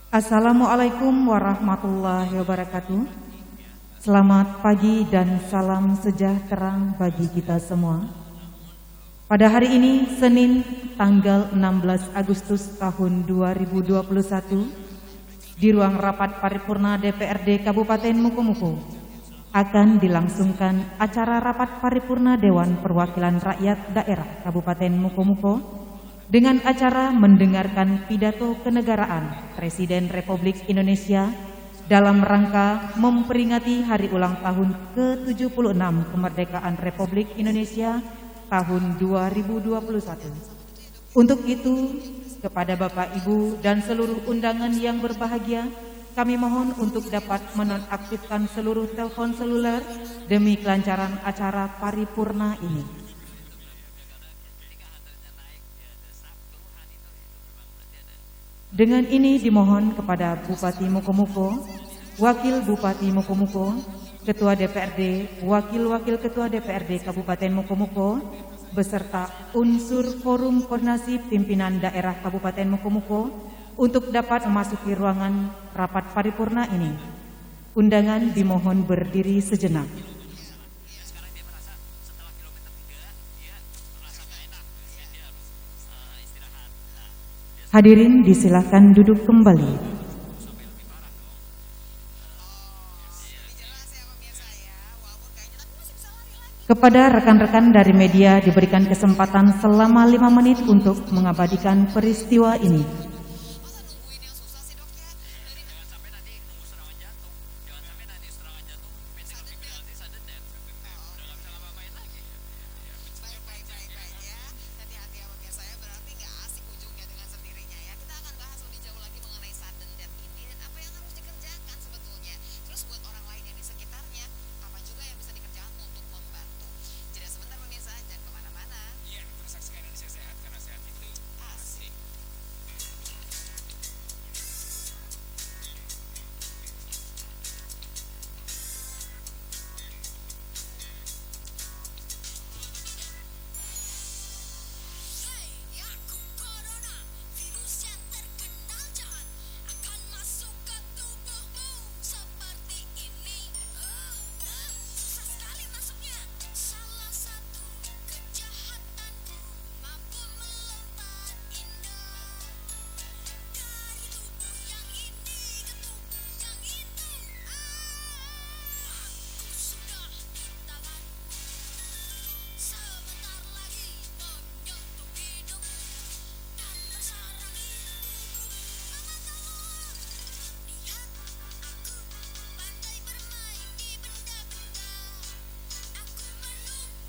Assalamualaikum warahmatullahi wabarakatuh. Selamat pagi dan salam sejahtera bagi kita semua. Pada hari ini, Senin tanggal 16 Agustus tahun 2021, di ruang rapat paripurna DPRD Kabupaten Mukomuko akan dilangsungkan acara rapat paripurna Dewan Perwakilan Rakyat Daerah Kabupaten Mukomuko dengan acara mendengarkan pidato kenegaraan Presiden Republik Indonesia dalam rangka memperingati hari ulang tahun ke-76 kemerdekaan Republik Indonesia tahun 2021. Untuk itu, kepada Bapak, Ibu, dan seluruh undangan yang berbahagia, kami mohon untuk dapat menonaktifkan seluruh telepon seluler demi kelancaran acara paripurna ini. Dengan ini dimohon kepada Bupati Mukomuko, Wakil Bupati Mukomuko, Ketua DPRD, Wakil-Wakil Ketua DPRD Kabupaten Mukomuko, beserta unsur Forum Koordinasi Pimpinan Daerah Kabupaten Mukomuko untuk dapat memasuki ruangan rapat paripurna ini. Undangan dimohon berdiri sejenak. Hadirin disilahkan duduk kembali. Kepada rekan-rekan dari media diberikan kesempatan selama 5 menit untuk mengabadikan peristiwa ini.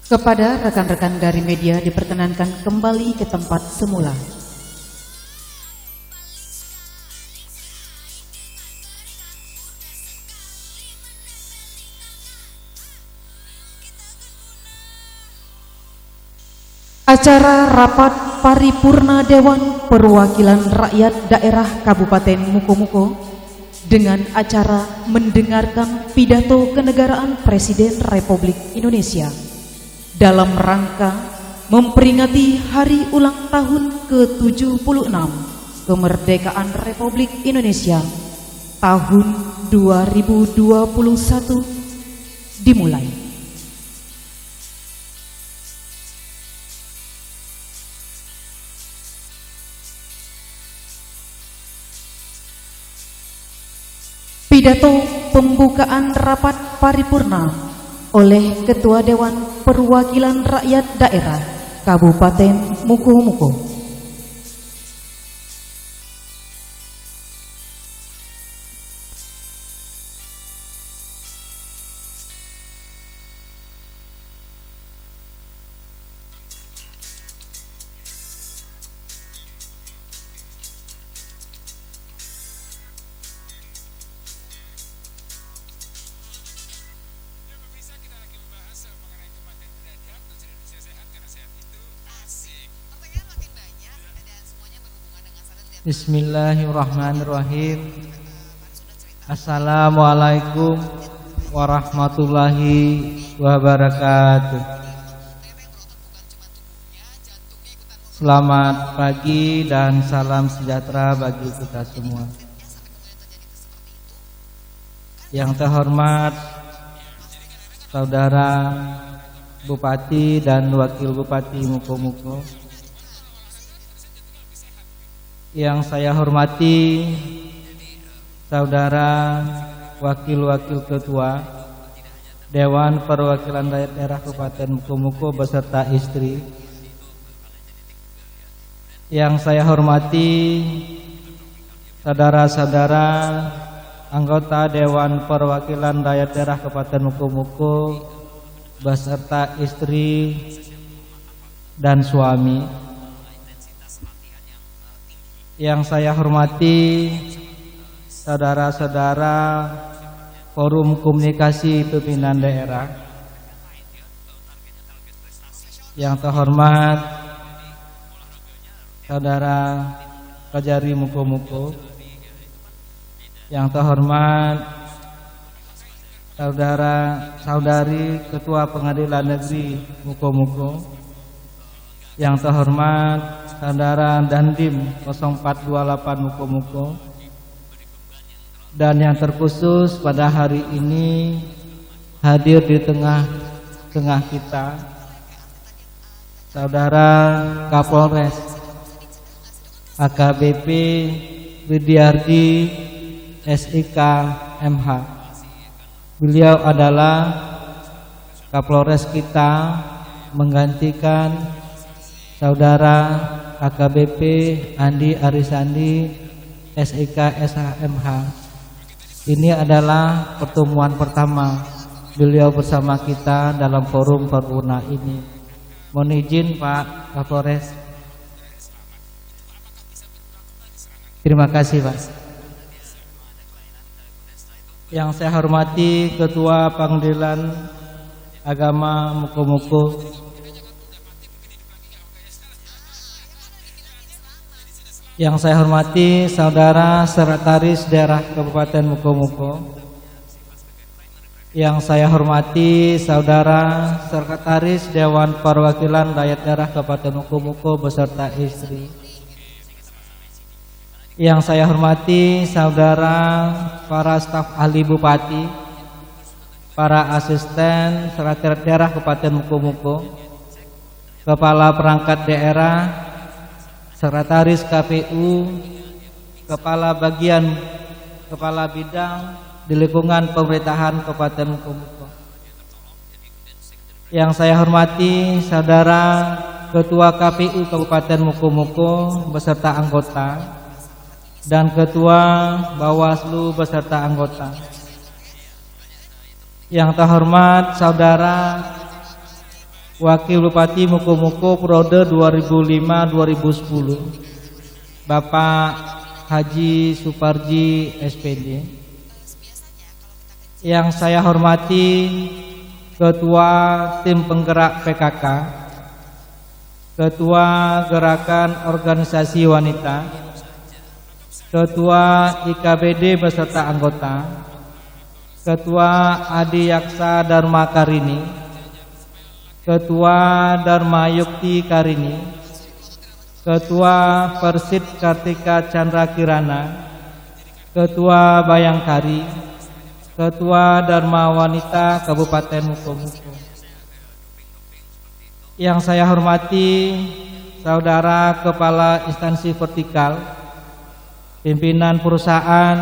Kepada rekan-rekan dari media diperkenankan kembali ke tempat semula. Acara rapat paripurna Dewan Perwakilan Rakyat Daerah Kabupaten Mukomuko dengan acara mendengarkan pidato kenegaraan Presiden Republik Indonesia dalam rangka memperingati hari ulang tahun ke-76 kemerdekaan Republik Indonesia tahun 2021 dimulai. Pidato pembukaan rapat paripurna oleh Ketua Dewan Perwakilan Rakyat Daerah Kabupaten Mukomuko. Bismillahirrahmanirrahim. Assalamualaikum warahmatullahi wabarakatuh. Selamat pagi dan salam sejahtera bagi kita semua. Yang terhormat Saudara Bupati dan Wakil Bupati Muko-Muko, yang saya hormati Saudara Wakil-Wakil Ketua Dewan Perwakilan Daerah Kabupaten Muko-Muko beserta istri, yang saya hormati saudara-saudara anggota Dewan Perwakilan Daerah Kabupaten Muko-Muko beserta istri dan suami, yang saya hormati saudara-saudara Forum Komunikasi Pimpinan Daerah, yang terhormat Saudara Kajari Muko-Muko, yang terhormat Saudari Ketua Pengadilan Negeri Muko-Muko, yang terhormat Saudara Dandim 0428 Muko-Muko, dan yang terkhusus pada hari ini hadir di tengah-tengah kita Saudara Kapolres AKBP Widyardi SIK MH. Beliau adalah Kapolres kita menggantikan Saudara AKBP Andi Arisandi SIK SHMH. Ini adalah pertemuan pertama beliau bersama kita dalam forum paripurna ini. Mohon izin Pak Kapolres. Terima kasih Pak. Yang saya hormati Ketua Pengadilan Agama Muko-Muko, yang saya hormati Saudara Sekretaris Daerah Kabupaten Muko-Muko, yang saya hormati Saudara Sekretaris Dewan Perwakilan Daerah Kabupaten Muko-Muko beserta istri, yang saya hormati Saudara para staf ahli Bupati, para asisten Sekretariat Daerah Kabupaten Muko-Muko, Kepala Perangkat Daerah, Sekretaris KPU, Kepala Bagian, Kepala Bidang di lingkungan pemerintahan Kabupaten Muko-Muko. Yang saya hormati Saudara Ketua KPU Kabupaten Muko-Muko beserta anggota, dan Ketua Bawaslu beserta anggota. Yang terhormat Saudara Wakil Bupati Muko-Muko periode 2005-2010 Bapak Haji Suparji SPD. Yang saya hormati Ketua Tim Penggerak PKK, Ketua Gerakan Organisasi Wanita, Ketua IKBD beserta anggota, Ketua Adiyaksa Dharma Karini, Ketua Dharma Yukti Karini, Ketua Persid Kartika Chandra Kirana, Ketua Bayangkari, Ketua Dharma Wanita Kabupaten Muko-Muko. Yang saya hormati Saudara Kepala Instansi Vertikal, pimpinan perusahaan,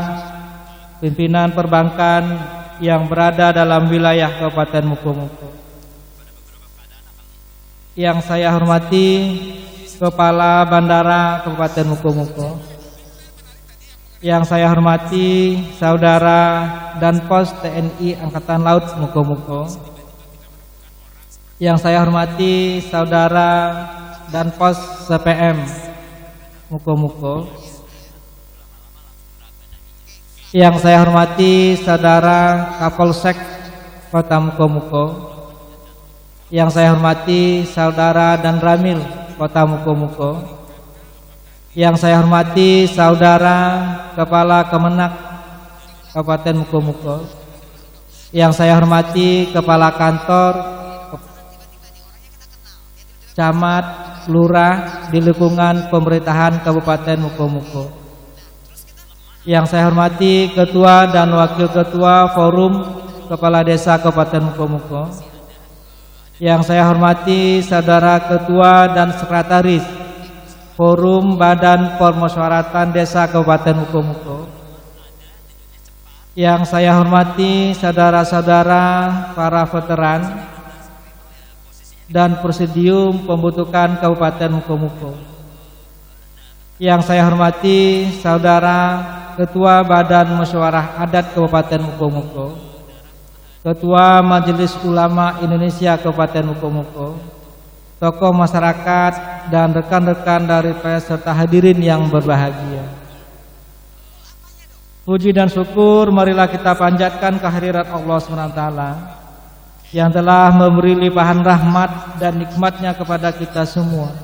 pimpinan perbankan yang berada dalam wilayah Kabupaten Muko-Muko. Yang saya hormati Kepala Bandara Kabupaten Muko-Muko, yang saya hormati Saudara Danpos TNI Angkatan Laut Muko-Muko, yang saya hormati Saudara Danpos CPM Muko-Muko, yang saya hormati Saudara Kapolsek Kota Muko-Muko, yang saya hormati Saudara Dan Ramil Kota Muko-Muko, yang saya hormati Saudara Kepala Kemenak Kabupaten Muko-Muko, yang saya hormati Kepala Kantor Camat Lurah di lingkungan pemerintahan Kabupaten Muko-Muko, Yang saya hormati Ketua dan Wakil Ketua Forum Kepala Desa Kabupaten Mukomuko. Yang saya hormati Saudara Ketua dan Sekretaris Forum Badan Permusyawaratan Desa Kabupaten Mukomuko. Yang saya hormati saudara-saudara para veteran dan Presidium Pembentukan Kabupaten Mukomuko. Yang saya hormati saudara Ketua Badan Musyawarah Adat Kabupaten Mukomuko, Ketua Majelis Ulama Indonesia Kabupaten Mukomuko, tokoh masyarakat dan rekan-rekan dari pers serta hadirin yang berbahagia. Puji dan syukur marilah kita panjatkan kehadirat Allah SWT yang telah memberi limpahan rahmat dan nikmatnya kepada kita semua,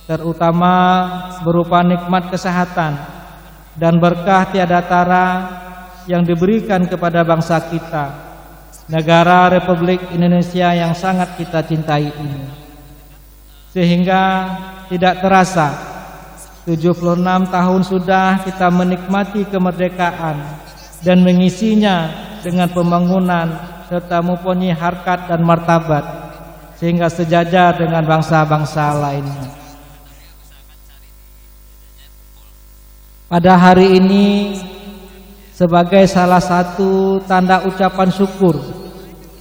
terutama berupa nikmat kesehatan dan berkah tiada tara yang diberikan kepada bangsa kita, negara Republik Indonesia yang sangat kita cintai ini. Sehingga tidak terasa 76 tahun sudah kita menikmati kemerdekaan dan mengisinya dengan pembangunan serta mempunyai harkat dan martabat sehingga sejajar dengan bangsa-bangsa lainnya. Pada hari ini sebagai salah satu tanda ucapan syukur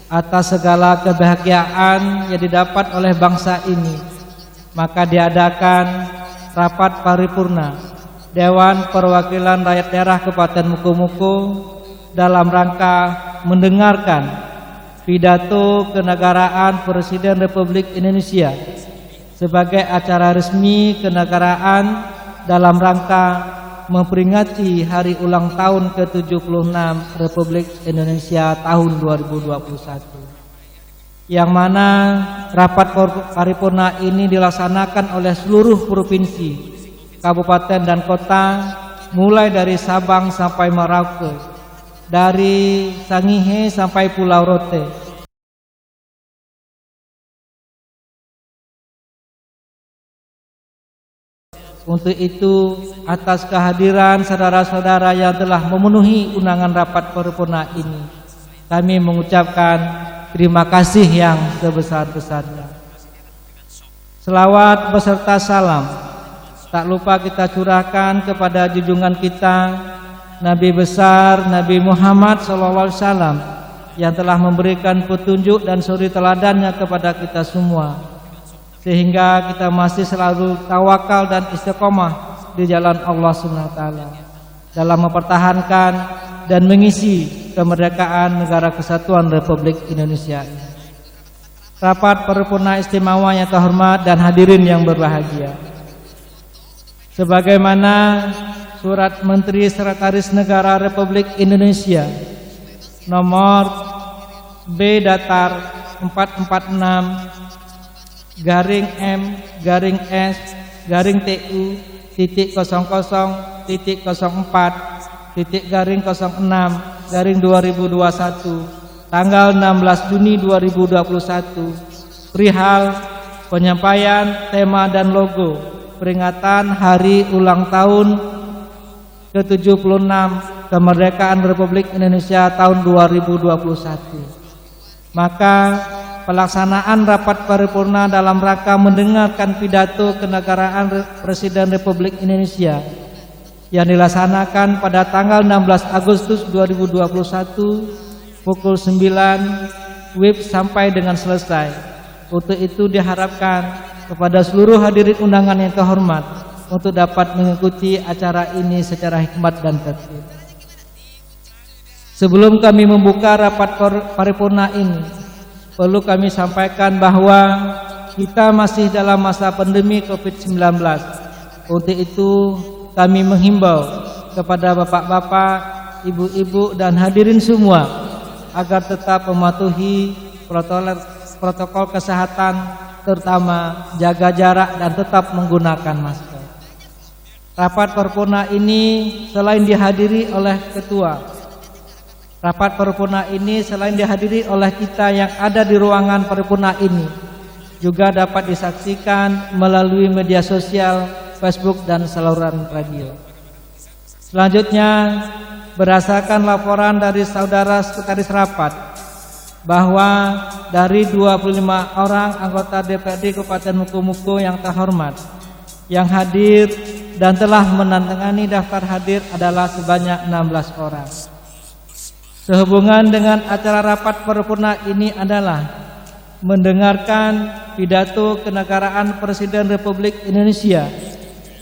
atas segala kebahagiaan yang didapat oleh bangsa ini, maka diadakan rapat paripurna Dewan Perwakilan Rakyat Daerah Kabupaten Mukomuko dalam rangka mendengarkan pidato kenegaraan Presiden Republik Indonesia sebagai acara resmi kenegaraan dalam rangka memperingati hari ulang tahun ke-76 Republik Indonesia tahun 2021. Yang mana rapat paripurna ini dilaksanakan oleh seluruh provinsi, kabupaten dan kota, mulai dari Sabang sampai Merauke, dari Sangihe sampai Pulau Rote. Untuk itu, atas kehadiran saudara-saudara yang telah memenuhi undangan rapat paripurna ini, kami mengucapkan terima kasih yang sebesar-besarnya. Selawat beserta salam tak lupa kita curahkan kepada junjungan kita Nabi besar Nabi Muhammad SAW yang telah memberikan petunjuk dan suri teladannya kepada kita semua, sehingga kita masih selalu tawakal dan istiqomah di jalan Allah SWT dalam mempertahankan dan mengisi kemerdekaan Negara Kesatuan Republik Indonesia ini. Rapat paripurna istimewa yang terhormat dan hadirin yang berbahagia, sebagaimana Surat Menteri Sekretaris Negara Republik Indonesia nomor B Datar 446-M/M/TU.004.06/2021 tanggal 16 Juni 2021 perihal penyampaian tema dan logo peringatan Hari Ulang Tahun ke-76 Kemerdekaan Republik Indonesia tahun 2021. Maka pelaksanaan rapat paripurna dalam rangka mendengarkan pidato kenegaraan Presiden Republik Indonesia yang dilaksanakan pada tanggal 16 Agustus 2021 pukul 9 WIB sampai dengan selesai. Untuk itu diharapkan kepada seluruh hadirin undangan yang terhormat untuk dapat mengikuti acara ini secara hikmat dan tertib. Sebelum kami membuka rapat paripurna ini, perlu kami sampaikan bahwa kita masih dalam masa pandemi COVID-19. Untuk itu kami menghimbau kepada bapak-bapak, ibu-ibu dan hadirin semua agar tetap mematuhi protokol kesehatan, terutama jaga jarak dan tetap menggunakan masker. Rapat paripurna ini selain dihadiri oleh ketua, rapat paripurna ini selain dihadiri oleh kita yang ada di ruangan paripurna ini, juga dapat disaksikan melalui media sosial, Facebook dan saluran radio. Selanjutnya, berdasarkan laporan dari saudara sekretaris rapat bahwa dari 25 orang anggota DPRD Kabupaten Mukomuko yang terhormat yang hadir dan telah menandatangani daftar hadir adalah sebanyak 16 orang. Sehubungan dengan acara rapat paripurna ini adalah mendengarkan pidato kenegaraan Presiden Republik Indonesia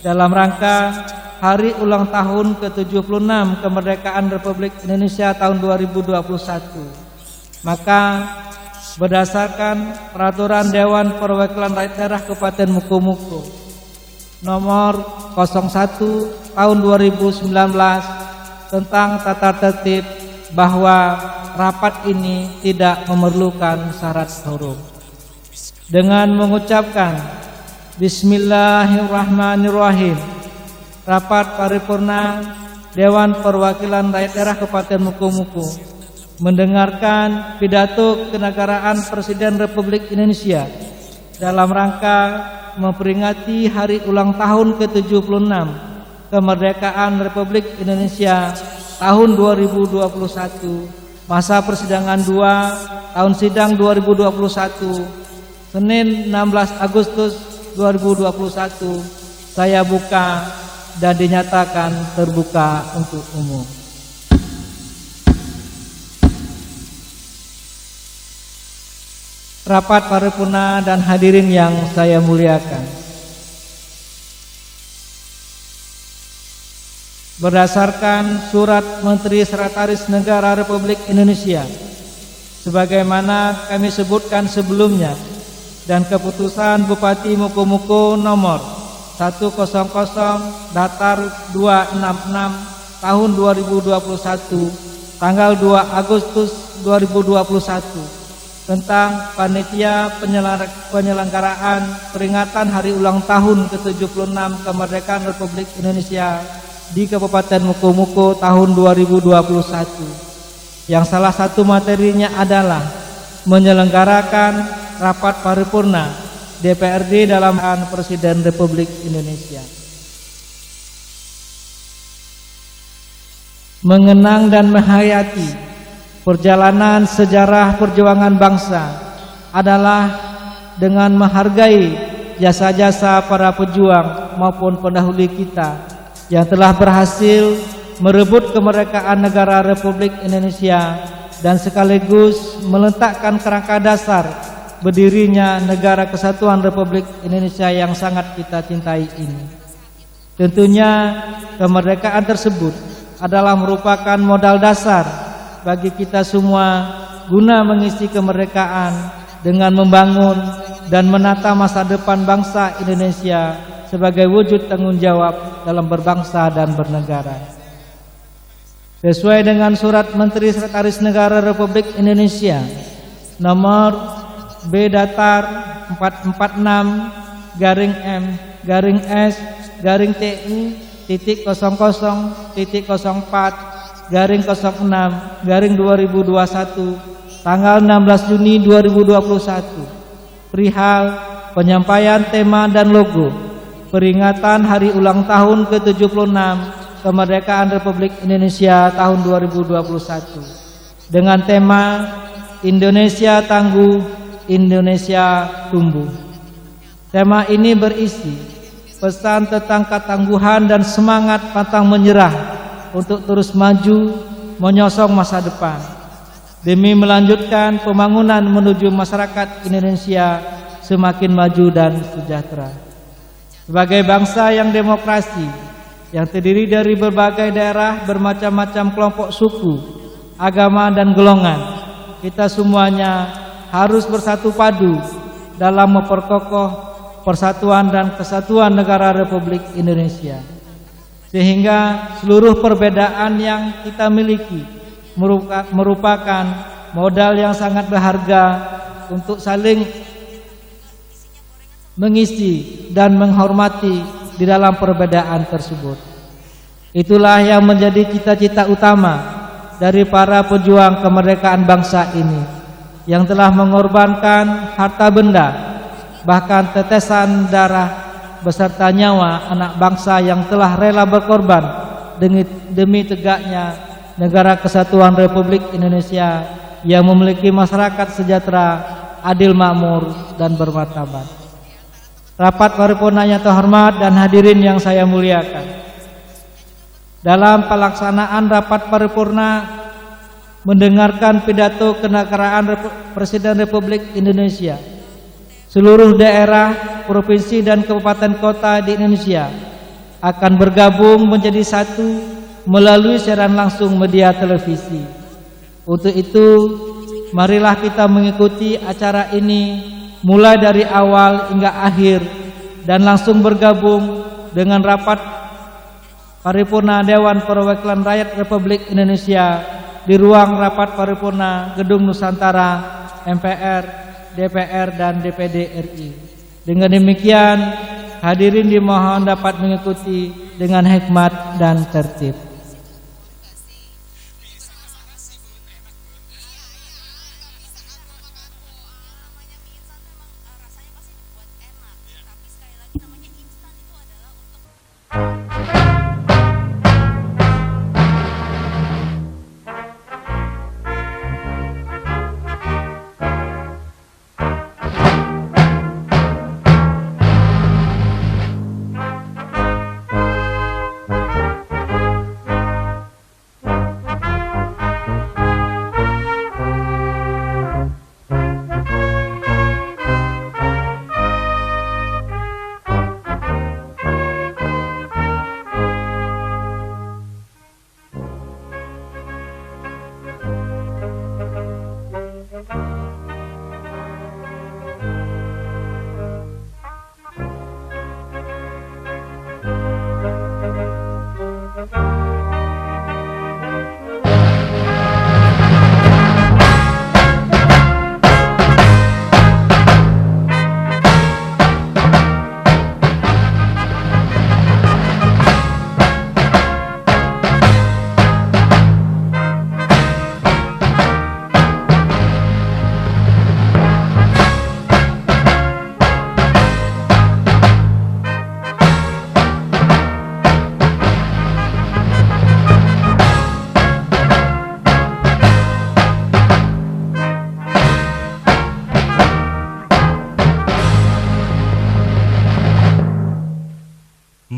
dalam rangka Hari Ulang Tahun ke-76 Kemerdekaan Republik Indonesia tahun 2021. Maka berdasarkan Peraturan Dewan Perwakilan Rakyat Daerah Kabupaten Mukomuko nomor 01 tahun 2019 tentang tata tertib bahwa rapat ini tidak memerlukan syarat quorum. Dengan mengucapkan Bismillahirrahmanirrahim, rapat paripurna Dewan Perwakilan Rakyat Daerah Kabupaten Mukomuko mendengarkan pidato kenegaraan Presiden Republik Indonesia dalam rangka memperingati Hari Ulang Tahun ke-76 Kemerdekaan Republik Indonesia tahun 2021, masa persidangan 2 tahun sidang 2021, Senin 16 Agustus 2021 saya buka dan dinyatakan terbuka untuk umum. Rapat paripurna dan hadirin yang saya muliakan, berdasarkan Surat Menteri Sekretaris Negara Republik Indonesia sebagaimana kami sebutkan sebelumnya dan keputusan Bupati Mukomuko nomor 100 datar 266 tahun 2021 tanggal 2 Agustus 2021 tentang panitia penyelenggaraan peringatan Hari Ulang Tahun ke-76 Kemerdekaan Republik Indonesia di Kabupaten Mukomuko tahun 2021, yang salah satu materinya adalah menyelenggarakan rapat paripurna DPRD dalam arahan Presiden Republik Indonesia. Mengenang dan menghayati perjalanan sejarah perjuangan bangsa adalah dengan menghargai jasa-jasa para pejuang maupun pendahulu kita yang telah berhasil merebut kemerdekaan negara Republik Indonesia dan sekaligus meletakkan kerangka dasar berdirinya Negara Kesatuan Republik Indonesia yang sangat kita cintai ini. Tentunya kemerdekaan tersebut adalah merupakan modal dasar bagi kita semua guna mengisi kemerdekaan dengan membangun dan menata masa depan bangsa Indonesia sebagai wujud tanggung jawab dalam berbangsa dan bernegara. Sesuai dengan Surat Menteri Sekretaris Negara Republik Indonesia nomor B datar 446-S/M/TU.0.04/06/2021 tanggal 16 Juni 2021 perihal penyampaian tema dan logo peringatan Hari Ulang Tahun ke-76 Kemerdekaan Republik Indonesia tahun 2021 dengan tema Indonesia Tangguh, Indonesia Tumbuh. Tema ini berisi pesan tentang ketangguhan dan semangat pantang menyerah untuk terus maju menyosong masa depan demi melanjutkan pembangunan menuju masyarakat Indonesia semakin maju dan sejahtera. Sebagai bangsa yang demokrasi, yang terdiri dari berbagai daerah, bermacam-macam kelompok suku, agama dan golongan, kita semuanya harus bersatu padu dalam memperkokoh persatuan dan kesatuan negara Republik Indonesia, sehingga seluruh perbedaan yang kita miliki merupakan modal yang sangat berharga untuk saling mengisi dan menghormati di dalam perbedaan tersebut. Itulah yang menjadi cita-cita utama dari para pejuang kemerdekaan bangsa ini yang telah mengorbankan harta benda, bahkan tetesan darah beserta nyawa anak bangsa yang telah rela berkorban demi tegaknya negara kesatuan Republik Indonesia yang memiliki masyarakat sejahtera, adil makmur, dan bermartabat. Rapat paripurna yang terhormat dan hadirin yang saya muliakan, dalam pelaksanaan rapat paripurna mendengarkan pidato kenegaraan Presiden Republik Indonesia, seluruh daerah, provinsi, dan kabupaten kota di Indonesia akan bergabung menjadi satu melalui siaran langsung media televisi. Untuk itu, marilah kita mengikuti acara ini mulai dari awal hingga akhir dan langsung bergabung dengan rapat paripurna Dewan Perwakilan Rakyat Republik Indonesia di ruang rapat paripurna Gedung Nusantara MPR, DPR, dan DPD RI. Dengan demikian, hadirin dimohon dapat mengikuti dengan hikmat dan tertib.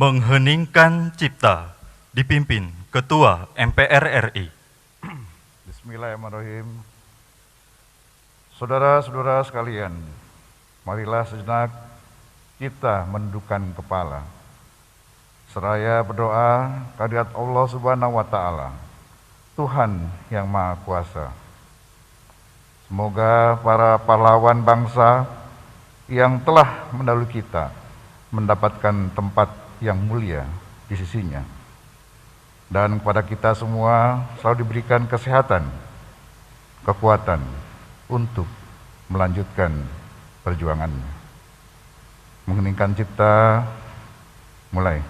Mengheningkan Cipta dipimpin Ketua MPR RI. Bismillahirrahmanirrahim. Saudara-saudara sekalian, marilah sejenak kita menundukkan kepala seraya berdoa kehadirat Allah Subhanahu wa taala, Tuhan yang Maha Kuasa. Semoga para pahlawan bangsa yang telah mendahului kita mendapatkan tempat yang mulia di sisinya, dan kepada kita semua selalu diberikan kesehatan, kekuatan untuk melanjutkan perjuangannya. Mengheningkan cipta, mulai.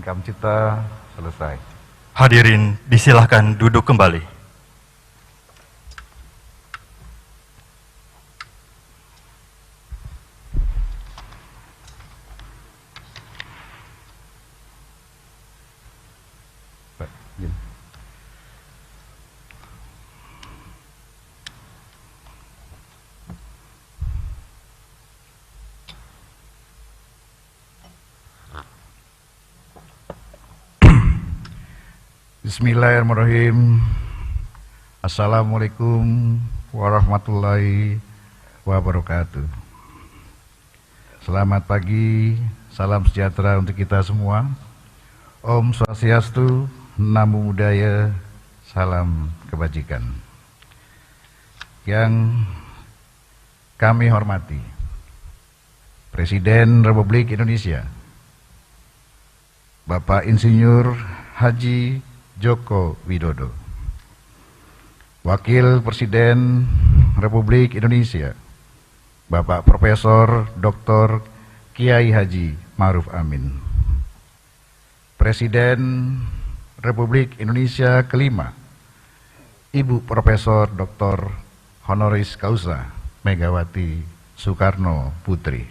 Rekam cipta selesai. Hadirin disilahkan duduk kembali. Bismillahirrahmanirrahim. Assalamualaikum warahmatullahi wabarakatuh. Selamat pagi, salam sejahtera untuk kita semua. Om Swastiastu, Namo Buddhaya, salam kebajikan. Yang kami hormati Presiden Republik Indonesia Bapak Insinyur Haji Joko Widodo, Wakil Presiden Republik Indonesia Bapak Profesor Dr. Kiai Haji Ma'ruf Amin, Presiden Republik Indonesia kelima Ibu Profesor Dr. Honoris Causa Megawati Soekarno Putri,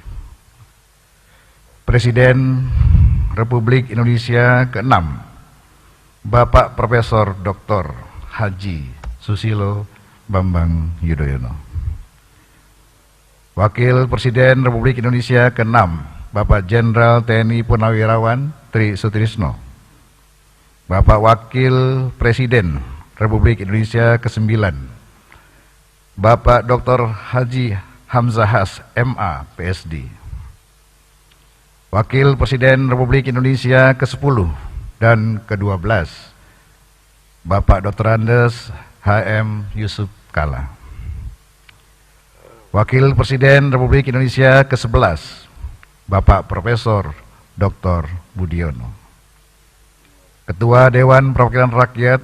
Presiden Republik Indonesia keenam Bapak Profesor Dr. Haji Susilo Bambang Yudhoyono, Wakil Presiden Republik Indonesia ke-6 Bapak Jenderal TNI Purnawirawan Tri Sutrisno, Bapak Wakil Presiden Republik Indonesia ke-9 Bapak Dr. Haji Hamzahas MA PSD, Wakil Presiden Republik Indonesia ke-10 dan ke-12 Bapak Dr. Andes HM Yusuf Kala, Wakil Presiden Republik Indonesia ke-11 Bapak Profesor Dr. Budiono, Ketua Dewan Perwakilan Rakyat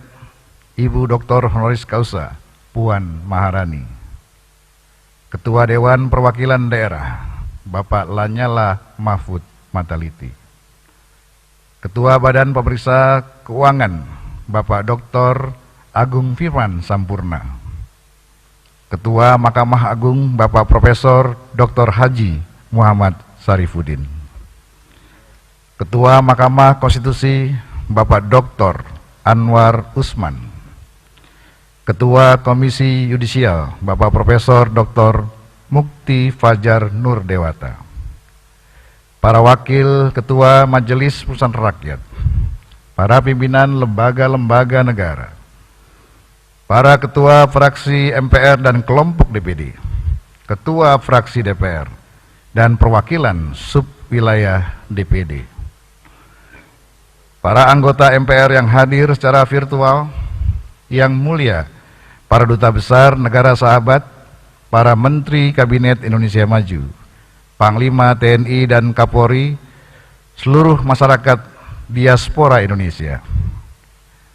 Ibu Dr. Honoris Causa Puan Maharani, Ketua Dewan Perwakilan Daerah Bapak Lanyala Mahfud Mataliti, Ketua Badan Pemeriksa Keuangan Bapak Dr. Agung Firman Sampurna, Ketua Mahkamah Agung Bapak Profesor Dr. Haji Muhammad Sarifuddin, Ketua Mahkamah Konstitusi Bapak Dr. Anwar Usman, Ketua Komisi Yudisial Bapak Profesor Dr. Mukti Fajar Nur Dewata, para Wakil Ketua Majelis Perusahaan Rakyat, para pimpinan lembaga-lembaga negara, para Ketua Fraksi MPR dan kelompok DPD, Ketua Fraksi DPR, dan perwakilan subwilayah DPD, para anggota MPR yang hadir secara virtual, yang mulia para Duta Besar Negara Sahabat, para Menteri Kabinet Indonesia Maju, Panglima TNI dan Kapolri, seluruh masyarakat diaspora Indonesia,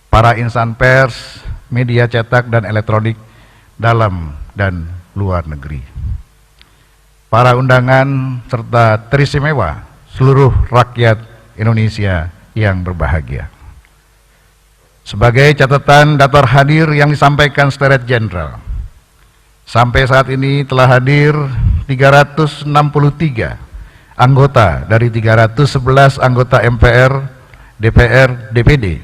para insan pers, media cetak dan elektronik dalam dan luar negeri, para undangan serta teristimewa seluruh rakyat Indonesia yang berbahagia. Sebagai catatan daftar hadir yang disampaikan Sekretariat Jenderal, sampai saat ini telah hadir 363 anggota dari 311 anggota MPR, DPR, DPD,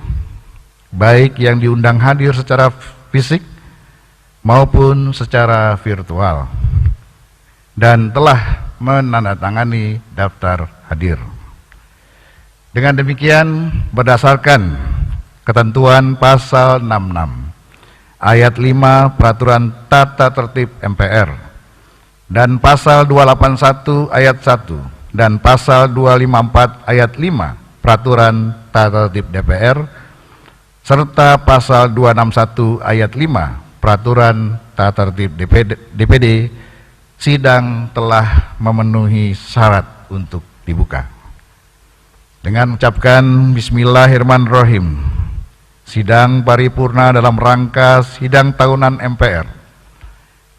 baik yang diundang hadir secara fisik maupun secara virtual, dan telah menandatangani daftar hadir. Dengan demikian, berdasarkan ketentuan pasal 66 ayat 5 Peraturan Tata Tertib MPR dan pasal 281 ayat 1 dan pasal 254 ayat 5 Peraturan Tata Tertib DPR serta pasal 261 ayat 5 Peraturan Tata Tertib DPD, sidang telah memenuhi syarat untuk dibuka. Dengan mengucapkan Bismillahirrahmanirrahim, sidang paripurna dalam rangka sidang tahunan MPR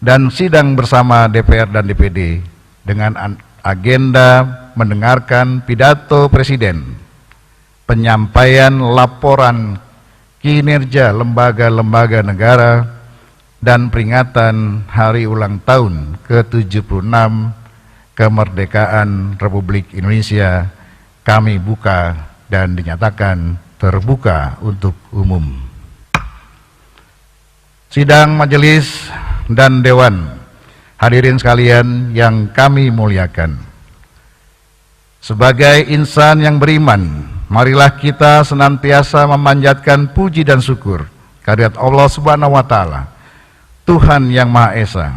dan sidang bersama DPR dan DPD dengan agenda mendengarkan pidato Presiden, penyampaian laporan kinerja lembaga-lembaga negara dan peringatan hari ulang tahun ke-76 kemerdekaan Republik Indonesia kami buka dan dinyatakan terbuka untuk umum. Sidang majelis dan dewan, hadirin sekalian yang kami muliakan. Sebagai insan yang beriman, marilah kita senantiasa memanjatkan puji dan syukur kehadirat Allah Subhanahu wa Ta'ala, Tuhan yang Maha Esa.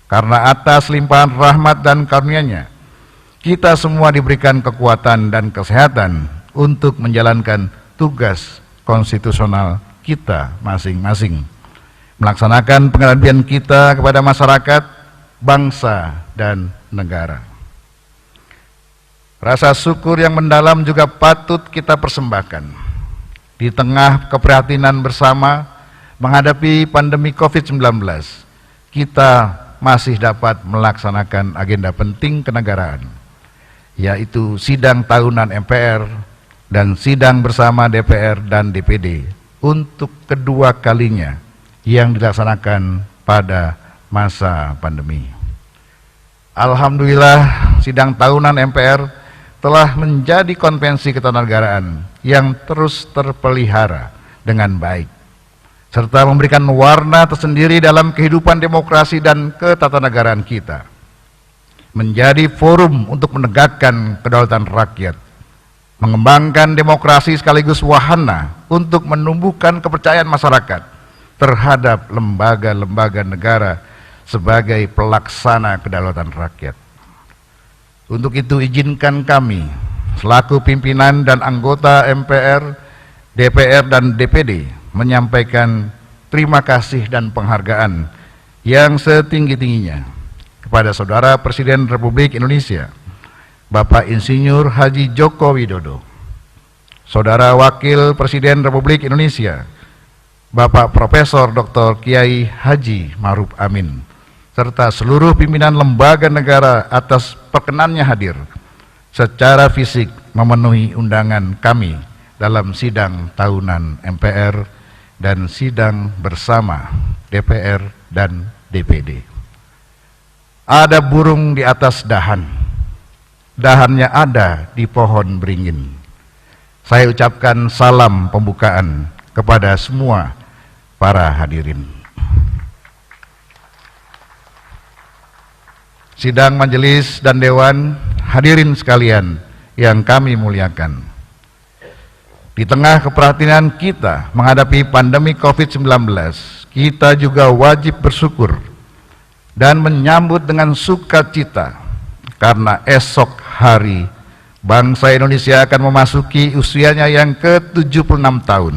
Karena atas limpahan rahmat dan karunia-Nya, kita semua diberikan kekuatan dan kesehatan untuk menjalankan tugas konstitusional kita masing-masing, melaksanakan pengabdian kita kepada masyarakat, bangsa, dan negara. Rasa syukur yang mendalam juga patut kita persembahkan di tengah keprihatinan bersama menghadapi pandemi COVID-19. Kita masih dapat melaksanakan agenda penting kenegaraan, yaitu sidang tahunan MPR dan sidang bersama DPR dan DPD untuk kedua kalinya yang dilaksanakan pada masa pandemi. Alhamdulillah, sidang tahunan MPR telah menjadi konvensi ketatanegaraan yang terus terpelihara dengan baik, serta memberikan warna tersendiri dalam kehidupan demokrasi dan ketatanegaraan kita. Menjadi forum untuk menegakkan kedaulatan rakyat, mengembangkan demokrasi sekaligus wahana untuk menumbuhkan kepercayaan masyarakat terhadap lembaga-lembaga negara sebagai pelaksana kedaulatan rakyat. Untuk itu izinkan kami selaku pimpinan dan anggota MPR, DPR dan DPD menyampaikan terima kasih dan penghargaan yang setinggi-tingginya kepada Saudara Presiden Republik Indonesia Bapak Insinyur Haji Joko Widodo, Saudara Wakil Presiden Republik Indonesia Bapak Profesor Dr. Kiai Haji Ma'ruf Amin, serta seluruh pimpinan lembaga negara atas perkenannya hadir secara fisik memenuhi undangan kami dalam sidang tahunan MPR dan sidang bersama DPR dan DPD. Ada burung di atas dahan, dahannya ada di pohon beringin. Saya ucapkan salam pembukaan kepada semua para hadirin. Sidang majelis dan dewan, hadirin sekalian yang kami muliakan. Di tengah keprihatinan kita menghadapi pandemi COVID-19, kita juga wajib bersyukur dan menyambut dengan sukacita karena esok hari bangsa Indonesia akan memasuki usianya yang ke-76 tahun.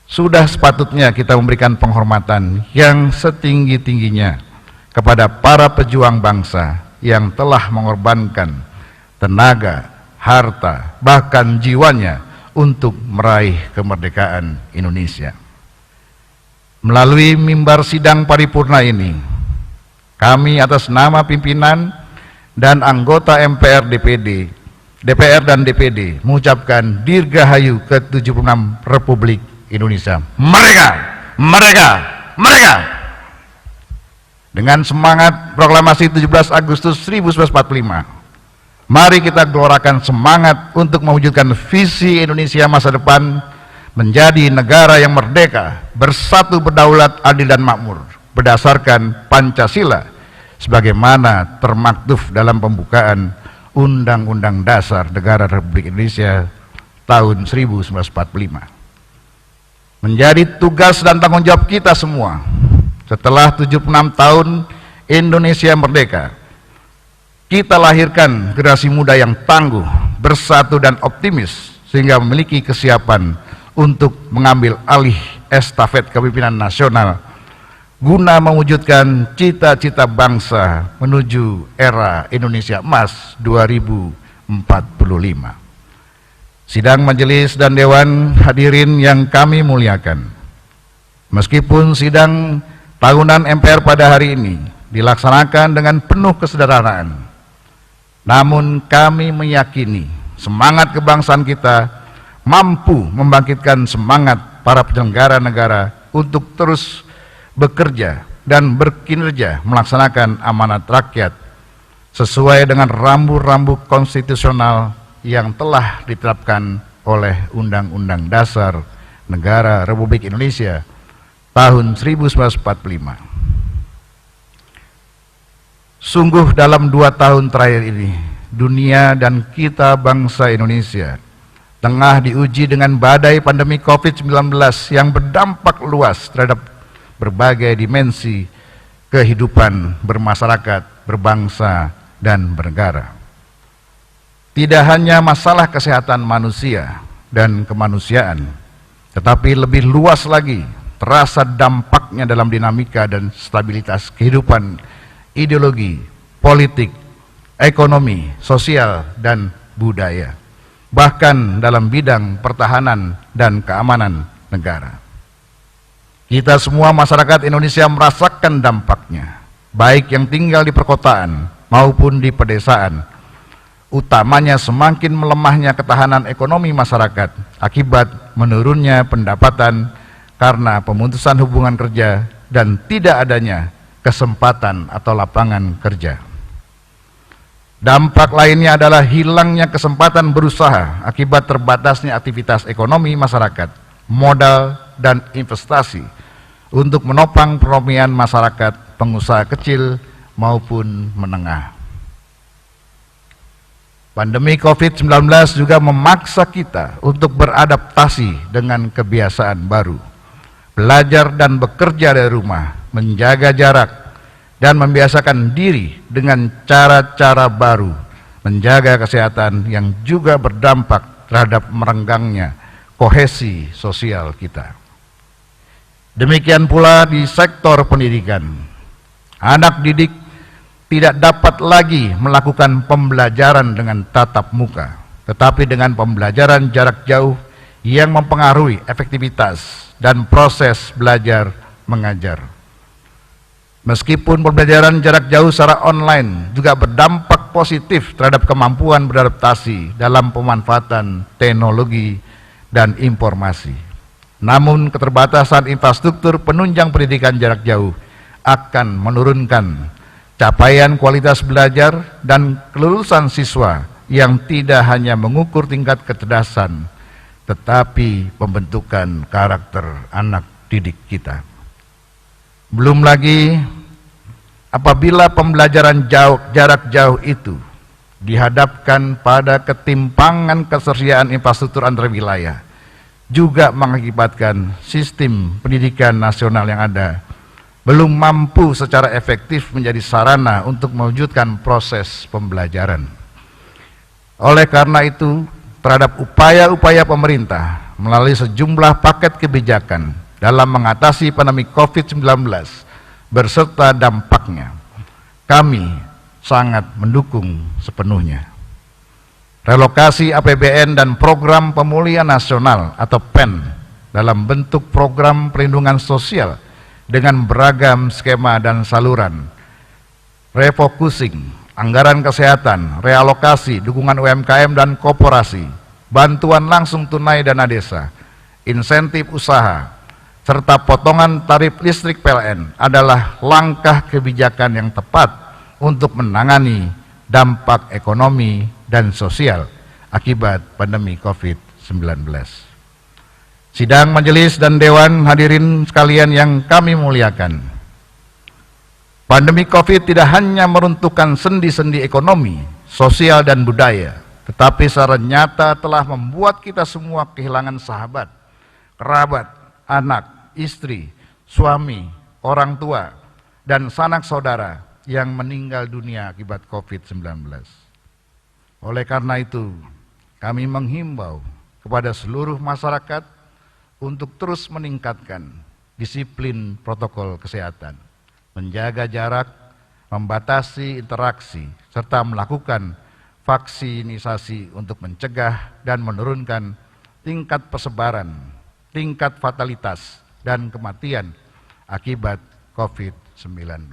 Sudah sepatutnya kita memberikan penghormatan yang setinggi-tingginya kepada para pejuang bangsa yang telah mengorbankan tenaga, harta, bahkan jiwanya untuk meraih kemerdekaan Indonesia. Melalui mimbar sidang paripurna ini, kami atas nama pimpinan dan anggota MPR, DPR dan DPD mengucapkan Dirgahayu ke-76 Republik Indonesia. Merdeka! Merdeka! Merdeka! Dengan semangat proklamasi 17 Agustus 1945, mari kita gelorakan semangat untuk mewujudkan visi Indonesia masa depan menjadi negara yang merdeka, bersatu, berdaulat, adil dan makmur, berdasarkan Pancasila sebagaimana termaktub dalam pembukaan Undang-Undang Dasar Negara Republik Indonesia tahun 1945. Menjadi tugas dan tanggung jawab kita semua setelah 76 tahun Indonesia merdeka, kita lahirkan generasi muda yang tangguh, bersatu dan optimis sehingga memiliki kesiapan untuk mengambil alih estafet kepemimpinan nasional guna mewujudkan cita-cita bangsa menuju era Indonesia Emas 2045. Sidang majelis dan dewan, hadirin yang kami muliakan. Meskipun sidang tahunan MPR pada hari ini dilaksanakan dengan penuh kesederhanaan, namun kami meyakini semangat kebangsaan kita mampu membangkitkan semangat para penyelenggara negara untuk terus bekerja dan berkinerja melaksanakan amanat rakyat sesuai dengan rambu-rambu konstitusional yang telah ditetapkan oleh Undang-Undang Dasar Negara Republik Indonesia tahun 1945. Sungguh dalam 2 tahun terakhir ini, dunia dan kita bangsa Indonesia tengah diuji dengan badai pandemi COVID-19 yang berdampak luas terhadap berbagai dimensi kehidupan bermasyarakat, berbangsa, dan bernegara. Tidak hanya masalah kesehatan manusia dan kemanusiaan, tetapi lebih luas lagi terasa dampaknya dalam dinamika dan stabilitas kehidupan ideologi, politik, ekonomi, sosial, dan budaya, bahkan dalam bidang pertahanan dan keamanan negara. Kita semua masyarakat Indonesia merasakan dampaknya, baik yang tinggal di perkotaan maupun di pedesaan, utamanya semakin melemahnya ketahanan ekonomi masyarakat akibat menurunnya pendapatan karena pemutusan hubungan kerja dan tidak adanya kesempatan atau lapangan kerja. Dampak lainnya adalah hilangnya kesempatan berusaha akibat terbatasnya aktivitas ekonomi masyarakat, modal, dan investasi untuk menopang perekonomian masyarakat, pengusaha kecil maupun menengah. Pandemi COVID-19 juga memaksa kita untuk beradaptasi dengan kebiasaan baru, belajar dan bekerja dari rumah, menjaga jarak, dan membiasakan diri dengan cara-cara baru, menjaga kesehatan yang juga berdampak terhadap merenggangnya kohesi sosial kita. Demikian pula di sektor pendidikan. Anak didik tidak dapat lagi melakukan pembelajaran dengan tatap muka, tetapi dengan pembelajaran jarak jauh yang mempengaruhi efektivitas dan proses belajar mengajar. Meskipun pembelajaran jarak jauh secara online juga berdampak positif terhadap kemampuan beradaptasi dalam pemanfaatan teknologi dan informasi, namun keterbatasan infrastruktur penunjang pendidikan jarak jauh akan menurunkan capaian kualitas belajar dan kelulusan siswa yang tidak hanya mengukur tingkat kecerdasan, tetapi pembentukan karakter anak didik kita. Belum lagi apabila pembelajaran jarak jauh itu dihadapkan pada ketimpangan ketersediaan infrastruktur antar wilayah, juga mengakibatkan sistem pendidikan nasional yang ada belum mampu secara efektif menjadi sarana untuk mewujudkan proses pembelajaran. Oleh karena itu, terhadap upaya-upaya pemerintah melalui sejumlah paket kebijakan dalam mengatasi pandemi COVID-19 berserta dampaknya, kami sangat mendukung sepenuhnya. Relokasi APBN dan Program Pemulihan Nasional atau PEN dalam bentuk program perlindungan sosial dengan beragam skema dan saluran, refocusing, anggaran kesehatan, realokasi, dukungan UMKM dan koperasi, bantuan langsung tunai dana desa, insentif usaha, serta potongan tarif listrik PLN adalah langkah kebijakan yang tepat untuk menangani dampak ekonomi dan sosial akibat pandemi COVID-19. Sidang majelis dan dewan hadirin sekalian yang kami muliakan, pandemi COVID tidak hanya meruntuhkan sendi-sendi ekonomi, sosial, dan budaya, tetapi secara nyata telah membuat kita semua kehilangan sahabat, kerabat, anak, istri, suami, orang tua, dan sanak saudara yang meninggal dunia akibat COVID-19. Oleh karena itu, kami menghimbau kepada seluruh masyarakat untuk terus meningkatkan disiplin protokol kesehatan, menjaga jarak, membatasi interaksi, serta melakukan vaksinisasi untuk mencegah dan menurunkan tingkat persebaran, tingkat fatalitas, dan kematian akibat COVID-19.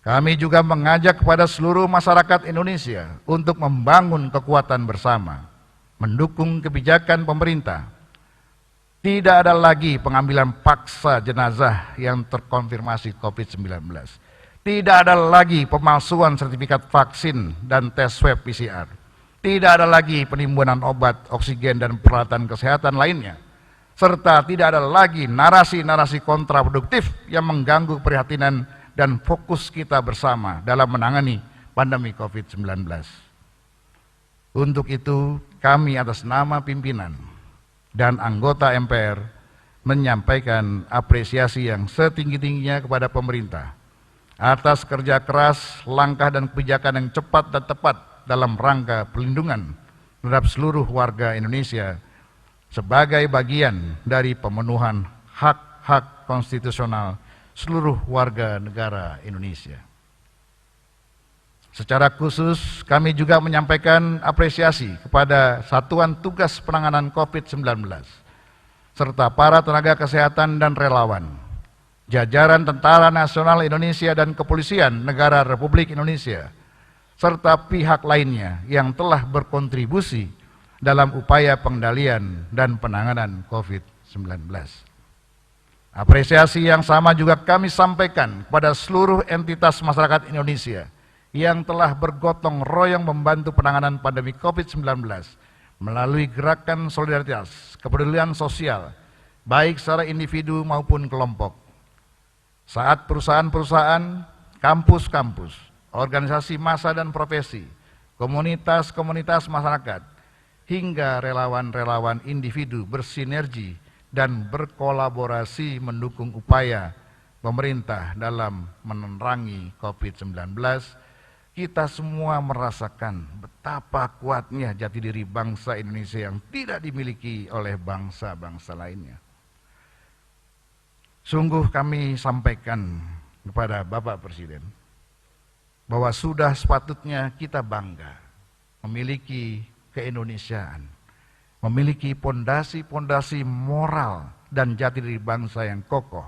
Kami juga mengajak kepada seluruh masyarakat Indonesia untuk membangun kekuatan bersama, mendukung kebijakan pemerintah. Tidak ada lagi pengambilan paksa jenazah yang terkonfirmasi COVID-19. Tidak ada lagi pemalsuan sertifikat vaksin dan tes swab PCR. Tidak ada lagi penimbunan obat, oksigen, dan peralatan kesehatan lainnya. Serta tidak ada lagi narasi-narasi kontraproduktif yang mengganggu perhatian dan fokus kita bersama dalam menangani pandemi COVID-19. Untuk itu, kami atas nama pimpinan dan anggota MPR menyampaikan apresiasi yang setinggi-tingginya kepada pemerintah atas kerja keras, langkah dan kebijakan yang cepat dan tepat dalam rangka pelindungan terhadap seluruh warga Indonesia sebagai bagian dari pemenuhan hak-hak konstitusional seluruh warga negara Indonesia. Secara khusus, kami juga menyampaikan apresiasi kepada Satuan Tugas Penanganan COVID-19, serta para tenaga kesehatan dan relawan, jajaran Tentara Nasional Indonesia dan Kepolisian Negara Republik Indonesia, serta pihak lainnya yang telah berkontribusi dalam upaya pengendalian dan penanganan COVID-19. Apresiasi yang sama juga kami sampaikan kepada seluruh entitas masyarakat Indonesia yang telah bergotong royong membantu penanganan pandemi COVID-19 melalui gerakan solidaritas, kepedulian sosial, baik secara individu maupun kelompok. Saat perusahaan-perusahaan, kampus-kampus, organisasi massa dan profesi, komunitas-komunitas masyarakat, hingga relawan-relawan individu bersinergi dan berkolaborasi mendukung upaya pemerintah dalam menerangi COVID-19, kita semua merasakan betapa kuatnya jati diri bangsa Indonesia yang tidak dimiliki oleh bangsa-bangsa lainnya. Sungguh kami sampaikan kepada Bapak Presiden bahwa sudah sepatutnya kita bangga memiliki keindonesiaan, memiliki pondasi-pondasi moral dan jati diri bangsa yang kokoh,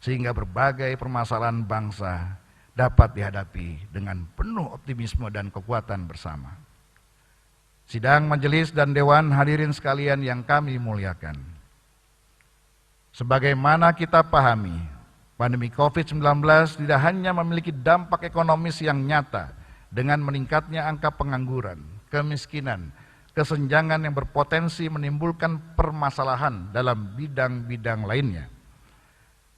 sehingga berbagai permasalahan bangsa dapat dihadapi dengan penuh optimisme dan kekuatan bersama. Sidang majelis dan dewan hadirin sekalian yang kami muliakan, sebagaimana kita pahami, pandemi COVID-19 tidak hanya memiliki dampak ekonomis yang nyata dengan meningkatnya angka pengangguran, kemiskinan, kesenjangan yang berpotensi menimbulkan permasalahan dalam bidang-bidang lainnya.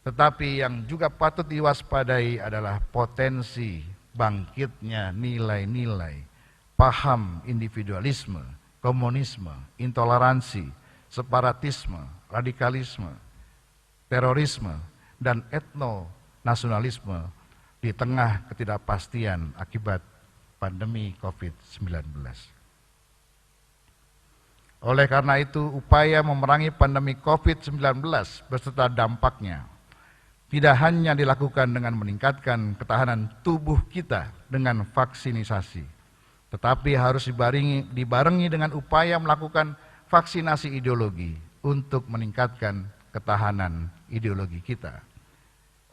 Tetapi yang juga patut diwaspadai adalah potensi bangkitnya nilai-nilai, paham individualisme, komunisme, intoleransi, separatisme, radikalisme, terorisme, dan etno-nasionalisme di tengah ketidakpastian akibat pandemi COVID-19. Oleh karena itu, upaya memerangi pandemi COVID-19 beserta dampaknya tidak hanya dilakukan dengan meningkatkan ketahanan tubuh kita dengan vaksinisasi, tetapi harus dibarengi dengan upaya melakukan vaksinasi ideologi untuk meningkatkan ketahanan ideologi kita.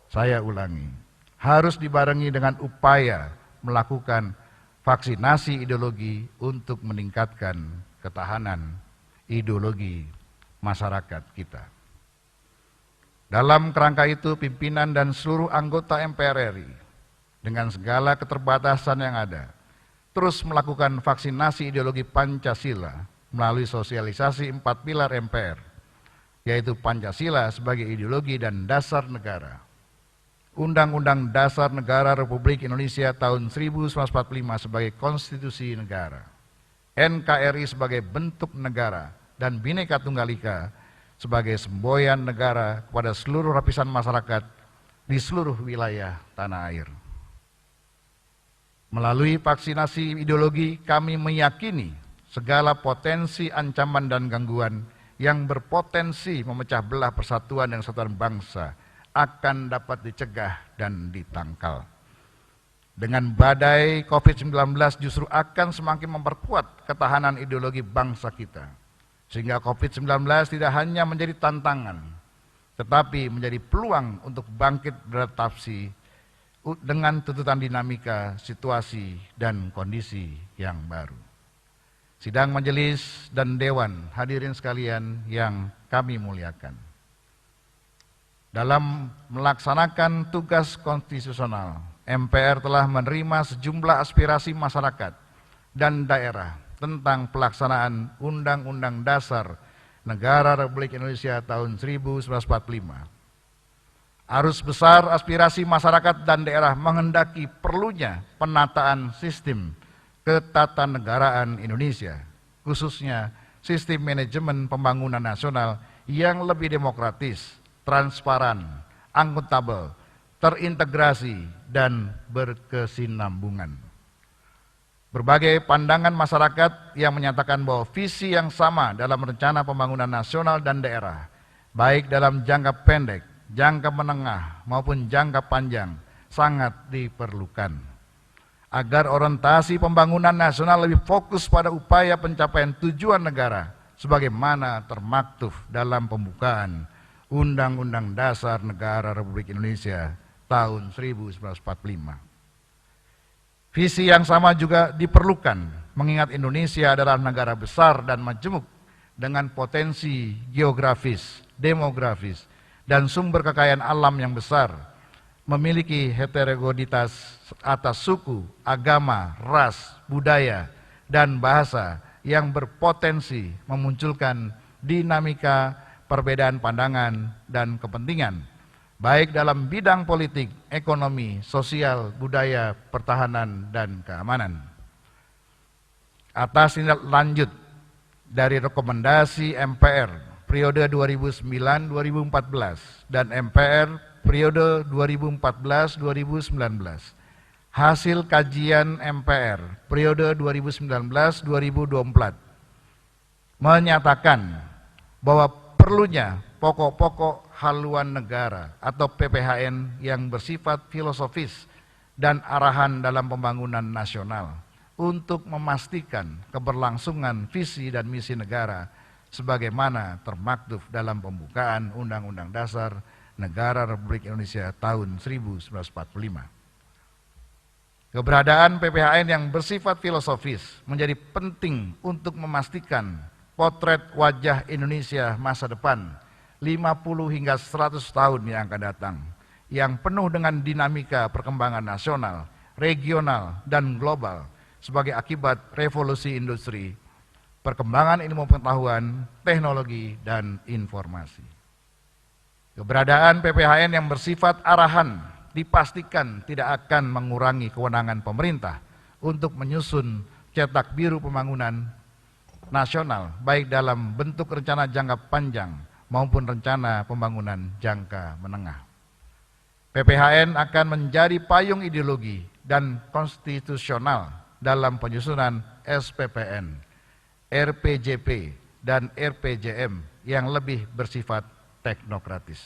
Saya ulangi, harus dibarengi dengan upaya melakukan vaksinasi ideologi untuk meningkatkan ketahanan ideologi masyarakat kita. Dalam kerangka itu, pimpinan dan seluruh anggota MPR RI dengan segala keterbatasan yang ada terus melakukan vaksinasi ideologi Pancasila melalui sosialisasi 4 pilar MPR, yaitu Pancasila sebagai ideologi dan dasar negara, Undang-Undang Dasar Negara Republik Indonesia tahun 1945 sebagai konstitusi negara, NKRI sebagai bentuk negara, dan Bhinneka Tunggal Ika sebagai semboyan negara kepada seluruh lapisan masyarakat di seluruh wilayah tanah air. Melalui vaksinasi ideologi, kami meyakini segala potensi ancaman dan gangguan yang berpotensi memecah belah persatuan dan kesatuan bangsa akan dapat dicegah dan ditangkal. Dengan badai COVID-19 justru akan semakin memperkuat ketahanan ideologi bangsa kita, sehingga COVID-19 tidak hanya menjadi tantangan, tetapi menjadi peluang untuk bangkit beradaptasi dengan tuntutan dinamika situasi dan kondisi yang baru. Sidang majelis dan dewan, hadirin sekalian yang kami muliakan. Dalam melaksanakan tugas konstitusional, MPR telah menerima sejumlah aspirasi masyarakat dan daerah tentang pelaksanaan Undang-Undang Dasar Negara Republik Indonesia tahun 1945. Arus besar aspirasi masyarakat dan daerah menghendaki perlunya penataan sistem ketatanegaraan Indonesia, khususnya sistem manajemen pembangunan nasional yang lebih demokratis, transparan, akuntabel, terintegrasi, dan berkesinambungan. Berbagai pandangan masyarakat yang menyatakan bahwa visi yang sama dalam rencana pembangunan nasional dan daerah, baik dalam jangka pendek, jangka menengah maupun jangka panjang, sangat diperlukan agar orientasi pembangunan nasional lebih fokus pada upaya pencapaian tujuan negara sebagaimana termaktub dalam pembukaan Undang-Undang Dasar Negara Republik Indonesia tahun 1945. Visi yang sama juga diperlukan mengingat Indonesia adalah negara besar dan majemuk dengan potensi geografis, demografis, dan sumber kekayaan alam yang besar, memiliki heterogenitas atas suku, agama, ras, budaya, dan bahasa yang berpotensi memunculkan dinamika perbedaan pandangan dan kepentingan, baik dalam bidang politik, ekonomi, sosial, budaya, pertahanan, dan keamanan. Atas tindak lanjut dari rekomendasi MPR periode 2009-2014 dan MPR periode 2014-2019, hasil kajian MPR periode 2019-2024 menyatakan bahwa perlunya pokok-pokok haluan negara atau PPHN yang bersifat filosofis dan arahan dalam pembangunan nasional untuk memastikan keberlangsungan visi dan misi negara sebagaimana termaktub dalam pembukaan Undang-Undang Dasar Negara Republik Indonesia tahun 1945. Keberadaan PPHN yang bersifat filosofis menjadi penting untuk memastikan potret wajah Indonesia masa depan 50 hingga 100 tahun yang akan datang, yang penuh dengan dinamika perkembangan nasional, regional, dan global sebagai akibat revolusi industri, perkembangan ilmu pengetahuan, teknologi, dan informasi. Keberadaan PPHN yang bersifat arahan dipastikan tidak akan mengurangi kewenangan pemerintah untuk menyusun cetak biru pembangunan nasional, baik dalam bentuk rencana jangka panjang maupun rencana pembangunan jangka menengah. PPHN akan menjadi payung ideologi dan konstitusional dalam penyusunan SPPN, RPJP, dan RPJM yang lebih bersifat teknokratis.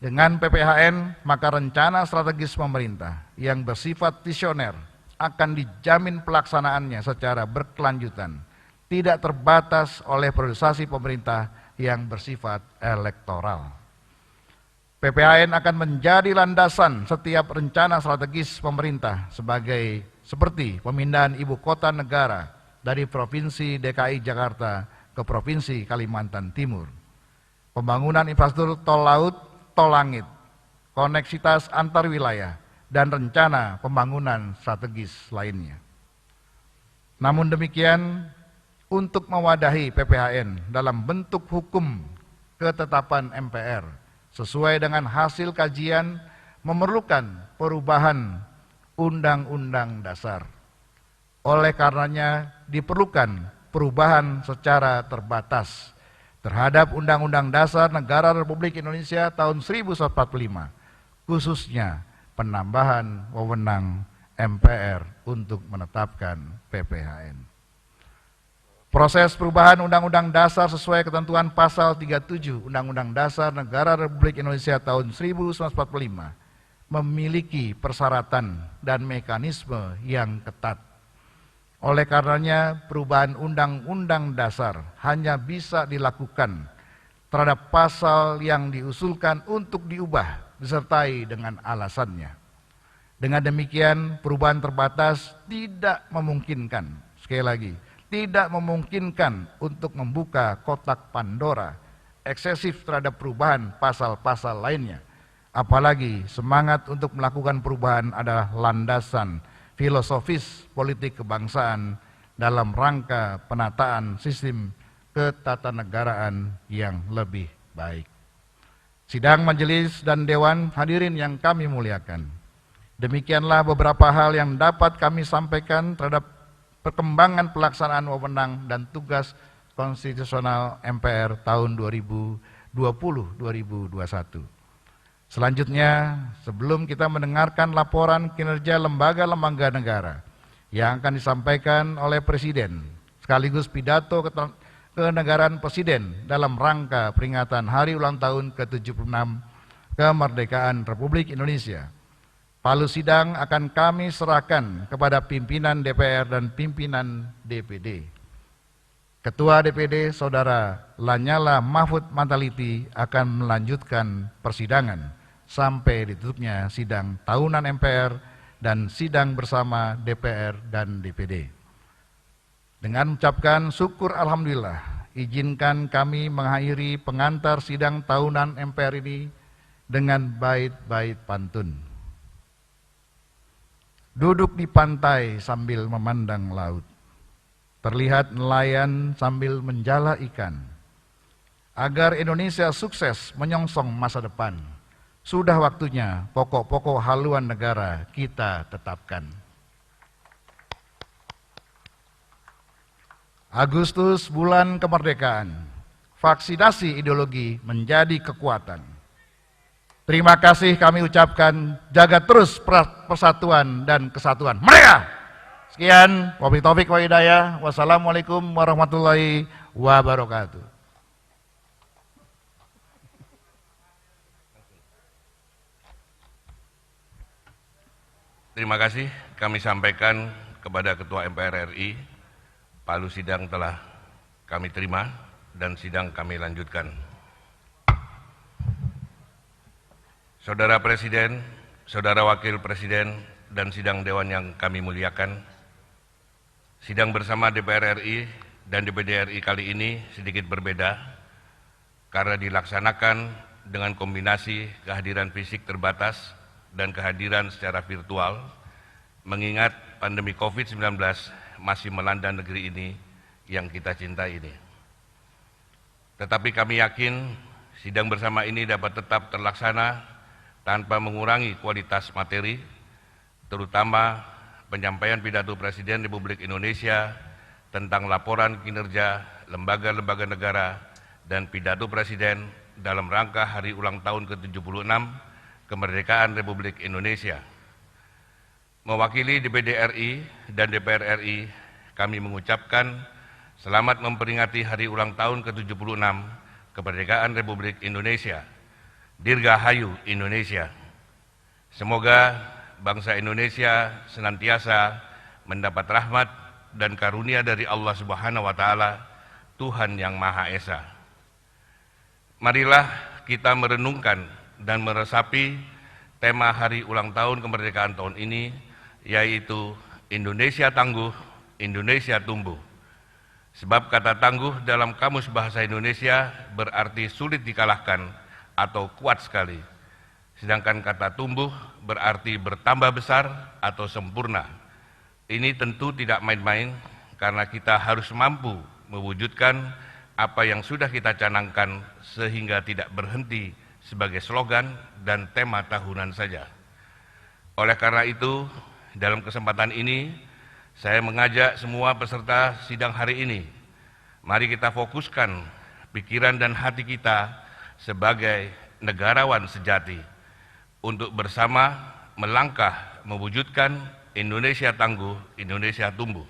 Dengan PPHN, maka rencana strategis pemerintah yang bersifat visioner akan dijamin pelaksanaannya secara berkelanjutan, tidak terbatas oleh priorisasi pemerintah yang bersifat elektoral. PPHN akan menjadi landasan setiap rencana strategis pemerintah seperti pemindahan ibu kota negara dari Provinsi DKI Jakarta ke Provinsi Kalimantan Timur, pembangunan infrastruktur tol laut, tol langit, koneksitas antar wilayah, dan rencana pembangunan strategis lainnya. Namun demikian, untuk mewadahi PPHN dalam bentuk hukum ketetapan MPR sesuai dengan hasil kajian memerlukan perubahan Undang-Undang Dasar. Oleh karenanya diperlukan perubahan secara terbatas terhadap Undang-Undang Dasar Negara Republik Indonesia tahun 1945, khususnya penambahan wewenang MPR untuk menetapkan PPHN. Proses perubahan Undang-Undang Dasar sesuai ketentuan pasal 37 Undang-Undang Dasar Negara Republik Indonesia tahun 1945 memiliki persyaratan dan mekanisme yang ketat. Oleh karenanya, perubahan Undang-Undang Dasar hanya bisa dilakukan terhadap pasal yang diusulkan untuk diubah disertai dengan alasannya. Dengan demikian perubahan terbatas tidak memungkinkan, sekali lagi, tidak memungkinkan untuk membuka kotak Pandora eksesif terhadap perubahan pasal-pasal lainnya. Apalagi semangat untuk melakukan perubahan adalah landasan filosofis politik kebangsaan dalam rangka penataan sistem ketatanegaraan yang lebih baik. Sidang majelis dan dewan hadirin yang kami muliakan, demikianlah beberapa hal yang dapat kami sampaikan terhadap perkembangan pelaksanaan wewenang dan tugas konstitusional MPR tahun 2020-2021. Selanjutnya, sebelum kita mendengarkan laporan kinerja lembaga-lembaga negara yang akan disampaikan oleh Presiden, sekaligus pidato kenegaraan Presiden dalam rangka peringatan Hari Ulang Tahun ke-76 Kemerdekaan Republik Indonesia, palu sidang akan kami serahkan kepada pimpinan DPR dan pimpinan DPD. Ketua DPD Saudara Lanyala Mahfud Mataliti akan melanjutkan persidangan sampai ditutupnya sidang tahunan MPR dan sidang bersama DPR dan DPD. Dengan mengucapkan syukur alhamdulillah, izinkan kami mengakhiri pengantar sidang tahunan MPR ini dengan bait-bait pantun. Duduk di pantai sambil memandang laut, terlihat nelayan sambil menjala ikan. Agar Indonesia sukses menyongsong masa depan, sudah waktunya pokok-pokok haluan negara kita tetapkan. Agustus bulan kemerdekaan, vaksinasi ideologi menjadi kekuatan. Terima kasih kami ucapkan, jaga terus persatuan dan kesatuan mereka. Sekian, wabillahi taufiq wa hidayah. Wassalamualaikum warahmatullahi wabarakatuh. Terima kasih kami sampaikan kepada Ketua MPR RI, palu sidang telah kami terima dan sidang kami lanjutkan. Saudara Presiden, Saudara Wakil Presiden, dan sidang Dewan yang kami muliakan, sidang bersama DPR RI dan DPD RI kali ini sedikit berbeda karena dilaksanakan dengan kombinasi kehadiran fisik terbatas dan kehadiran secara virtual, mengingat pandemi COVID-19 masih melanda negeri ini yang kita cintai ini. Tetapi kami yakin sidang bersama ini dapat tetap terlaksana tanpa mengurangi kualitas materi, terutama penyampaian pidato Presiden Republik Indonesia tentang laporan kinerja lembaga-lembaga negara dan pidato Presiden dalam rangka Hari Ulang Tahun ke-76 Kemerdekaan Republik Indonesia. Mewakili DPD RI dan DPR RI, kami mengucapkan selamat memperingati Hari Ulang Tahun ke-76 Kemerdekaan Republik Indonesia. Dirgahayu Indonesia. Semoga bangsa Indonesia senantiasa mendapat rahmat dan karunia dari Allah Subhanahu wa Ta'ala, Tuhan yang Maha Esa. Marilah kita merenungkan dan meresapi tema Hari Ulang Tahun Kemerdekaan tahun ini, yaitu Indonesia Tangguh, Indonesia Tumbuh. Sebab kata tangguh dalam Kamus Bahasa Indonesia berarti sulit dikalahkan atau kuat sekali. Sedangkan kata tumbuh berarti bertambah besar atau sempurna. Ini tentu tidak main-main karena kita harus mampu mewujudkan apa yang sudah kita canangkan sehingga tidak berhenti sebagai slogan dan tema tahunan saja. Oleh karena itu, dalam kesempatan ini, saya mengajak semua peserta sidang hari ini, mari kita fokuskan pikiran dan hati kita sebagai negarawan sejati untuk bersama melangkah mewujudkan Indonesia Tangguh, Indonesia Tumbuh.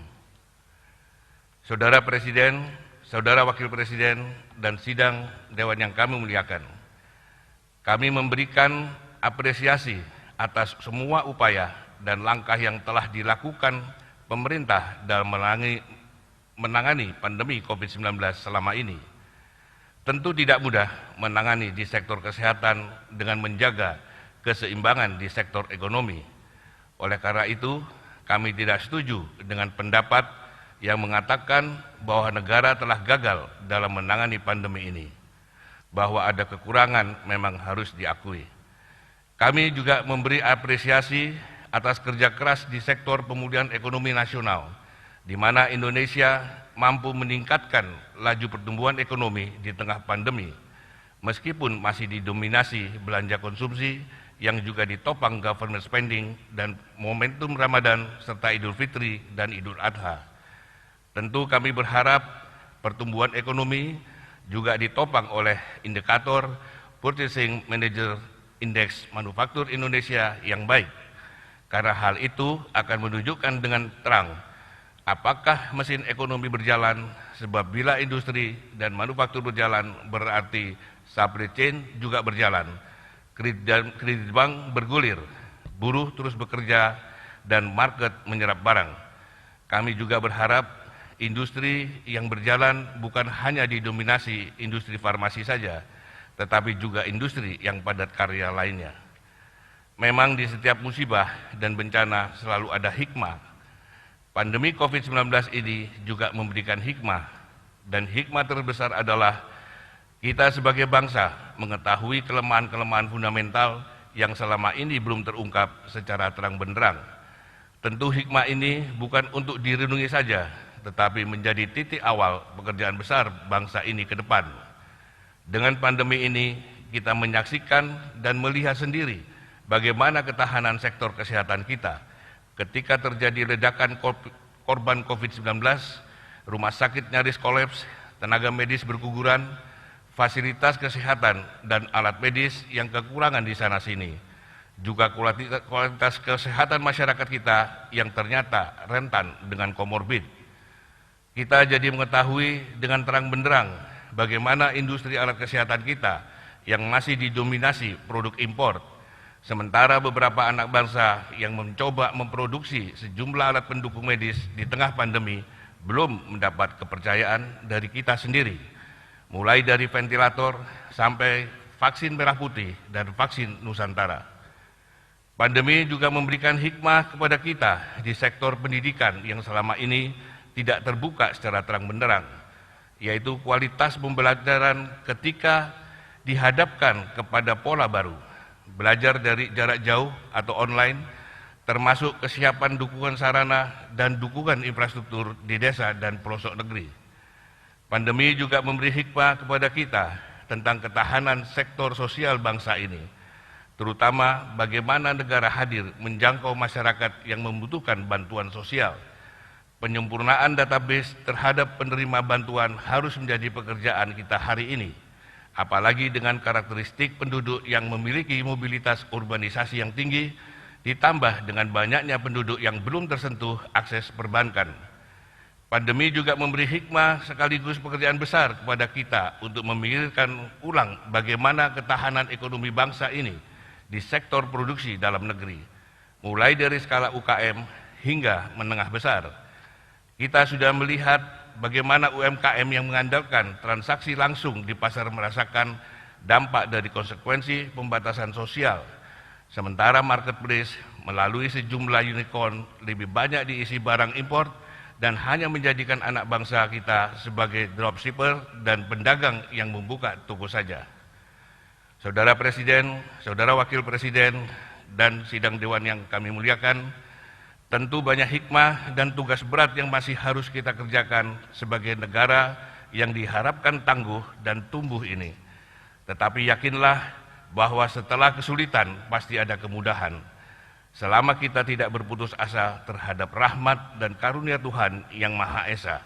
Saudara Presiden, Saudara Wakil Presiden, dan sidang Dewan yang kami muliakan, kami memberikan apresiasi atas semua upaya dan langkah yang telah dilakukan pemerintah dalam menangani pandemi COVID-19 selama ini. Tentu tidak mudah menangani di sektor kesehatan dengan menjaga keseimbangan di sektor ekonomi. Oleh karena itu, kami tidak setuju dengan pendapat yang mengatakan bahwa negara telah gagal dalam menangani pandemi ini. Bahwa ada kekurangan memang harus diakui. Kami juga memberi apresiasi atas kerja keras di sektor pemulihan ekonomi nasional, di mana Indonesia mampu meningkatkan laju pertumbuhan ekonomi di tengah pandemi, meskipun masih didominasi belanja konsumsi yang juga ditopang government spending dan momentum Ramadan serta Idul Fitri dan Idul Adha. Tentu kami berharap pertumbuhan ekonomi juga ditopang oleh indikator Purchasing Manager Index Manufaktur Indonesia yang baik, karena hal itu akan menunjukkan dengan terang apakah mesin ekonomi berjalan, sebab bila industri dan manufaktur berjalan berarti supply chain juga berjalan, kredit bank bergulir, buruh terus bekerja, dan market menyerap barang. Kami juga berharap industri yang berjalan bukan hanya didominasi industri farmasi saja, tetapi juga industri yang padat karya lainnya. Memang di setiap musibah dan bencana selalu ada hikmah. Pandemi COVID-19 ini juga memberikan hikmah, dan hikmah terbesar adalah kita sebagai bangsa mengetahui kelemahan-kelemahan fundamental yang selama ini belum terungkap secara terang benderang. Tentu hikmah ini bukan untuk direnungi saja, tetapi menjadi titik awal pekerjaan besar bangsa ini ke depan. Dengan pandemi ini, kita menyaksikan dan melihat sendiri bagaimana ketahanan sektor kesehatan kita. Ketika terjadi ledakan korban COVID-19, rumah sakit nyaris kolaps, tenaga medis berguguran, fasilitas kesehatan dan alat medis yang kekurangan di sana-sini. Juga kualitas kesehatan masyarakat kita yang ternyata rentan dengan komorbid. Kita jadi mengetahui dengan terang benderang bagaimana industri alat kesehatan kita yang masih didominasi produk impor, sementara beberapa anak bangsa yang mencoba memproduksi sejumlah alat pendukung medis di tengah pandemi belum mendapat kepercayaan dari kita sendiri, mulai dari ventilator sampai vaksin merah putih dan vaksin Nusantara. Pandemi juga memberikan hikmah kepada kita di sektor pendidikan yang selama ini tidak terbuka secara terang benderang, yaitu kualitas pembelajaran ketika dihadapkan kepada pola baru, belajar dari jarak jauh atau online, termasuk kesiapan dukungan sarana dan dukungan infrastruktur di desa dan pelosok negeri. Pandemi juga memberi hikmah kepada kita tentang ketahanan sektor sosial bangsa ini, terutama bagaimana negara hadir menjangkau masyarakat yang membutuhkan bantuan sosial. Penyempurnaan database terhadap penerima bantuan harus menjadi pekerjaan kita hari ini, apalagi dengan karakteristik penduduk yang memiliki mobilitas urbanisasi yang tinggi, ditambah dengan banyaknya penduduk yang belum tersentuh akses perbankan. Pandemi juga memberi hikmah sekaligus pekerjaan besar kepada kita untuk memikirkan ulang bagaimana ketahanan ekonomi bangsa ini di sektor produksi dalam negeri, mulai dari skala UKM hingga menengah besar. Kita sudah melihat bagaimana UMKM yang mengandalkan transaksi langsung di pasar merasakan dampak dari konsekuensi pembatasan sosial. Sementara marketplace melalui sejumlah unicorn lebih banyak diisi barang impor dan hanya menjadikan anak bangsa kita sebagai dropshipper dan pedagang yang membuka toko saja. Saudara Presiden, Saudara Wakil Presiden, dan sidang Dewan yang kami muliakan, tentu banyak hikmah dan tugas berat yang masih harus kita kerjakan sebagai negara yang diharapkan tangguh dan tumbuh ini. Tetapi yakinlah bahwa setelah kesulitan pasti ada kemudahan. Selama kita tidak berputus asa terhadap rahmat dan karunia Tuhan yang Maha Esa.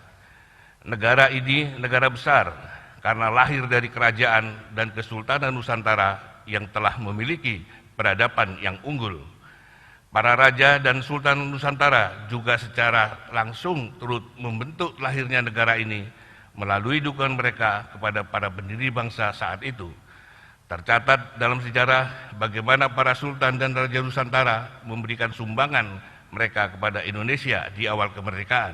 Negara ini negara besar karena lahir dari kerajaan dan kesultanan Nusantara yang telah memiliki peradaban yang unggul. Para raja dan sultan Nusantara juga secara langsung turut membentuk lahirnya negara ini melalui dukungan mereka kepada para pendiri bangsa saat itu. Tercatat dalam sejarah bagaimana para sultan dan raja Nusantara memberikan sumbangan mereka kepada Indonesia di awal kemerdekaan.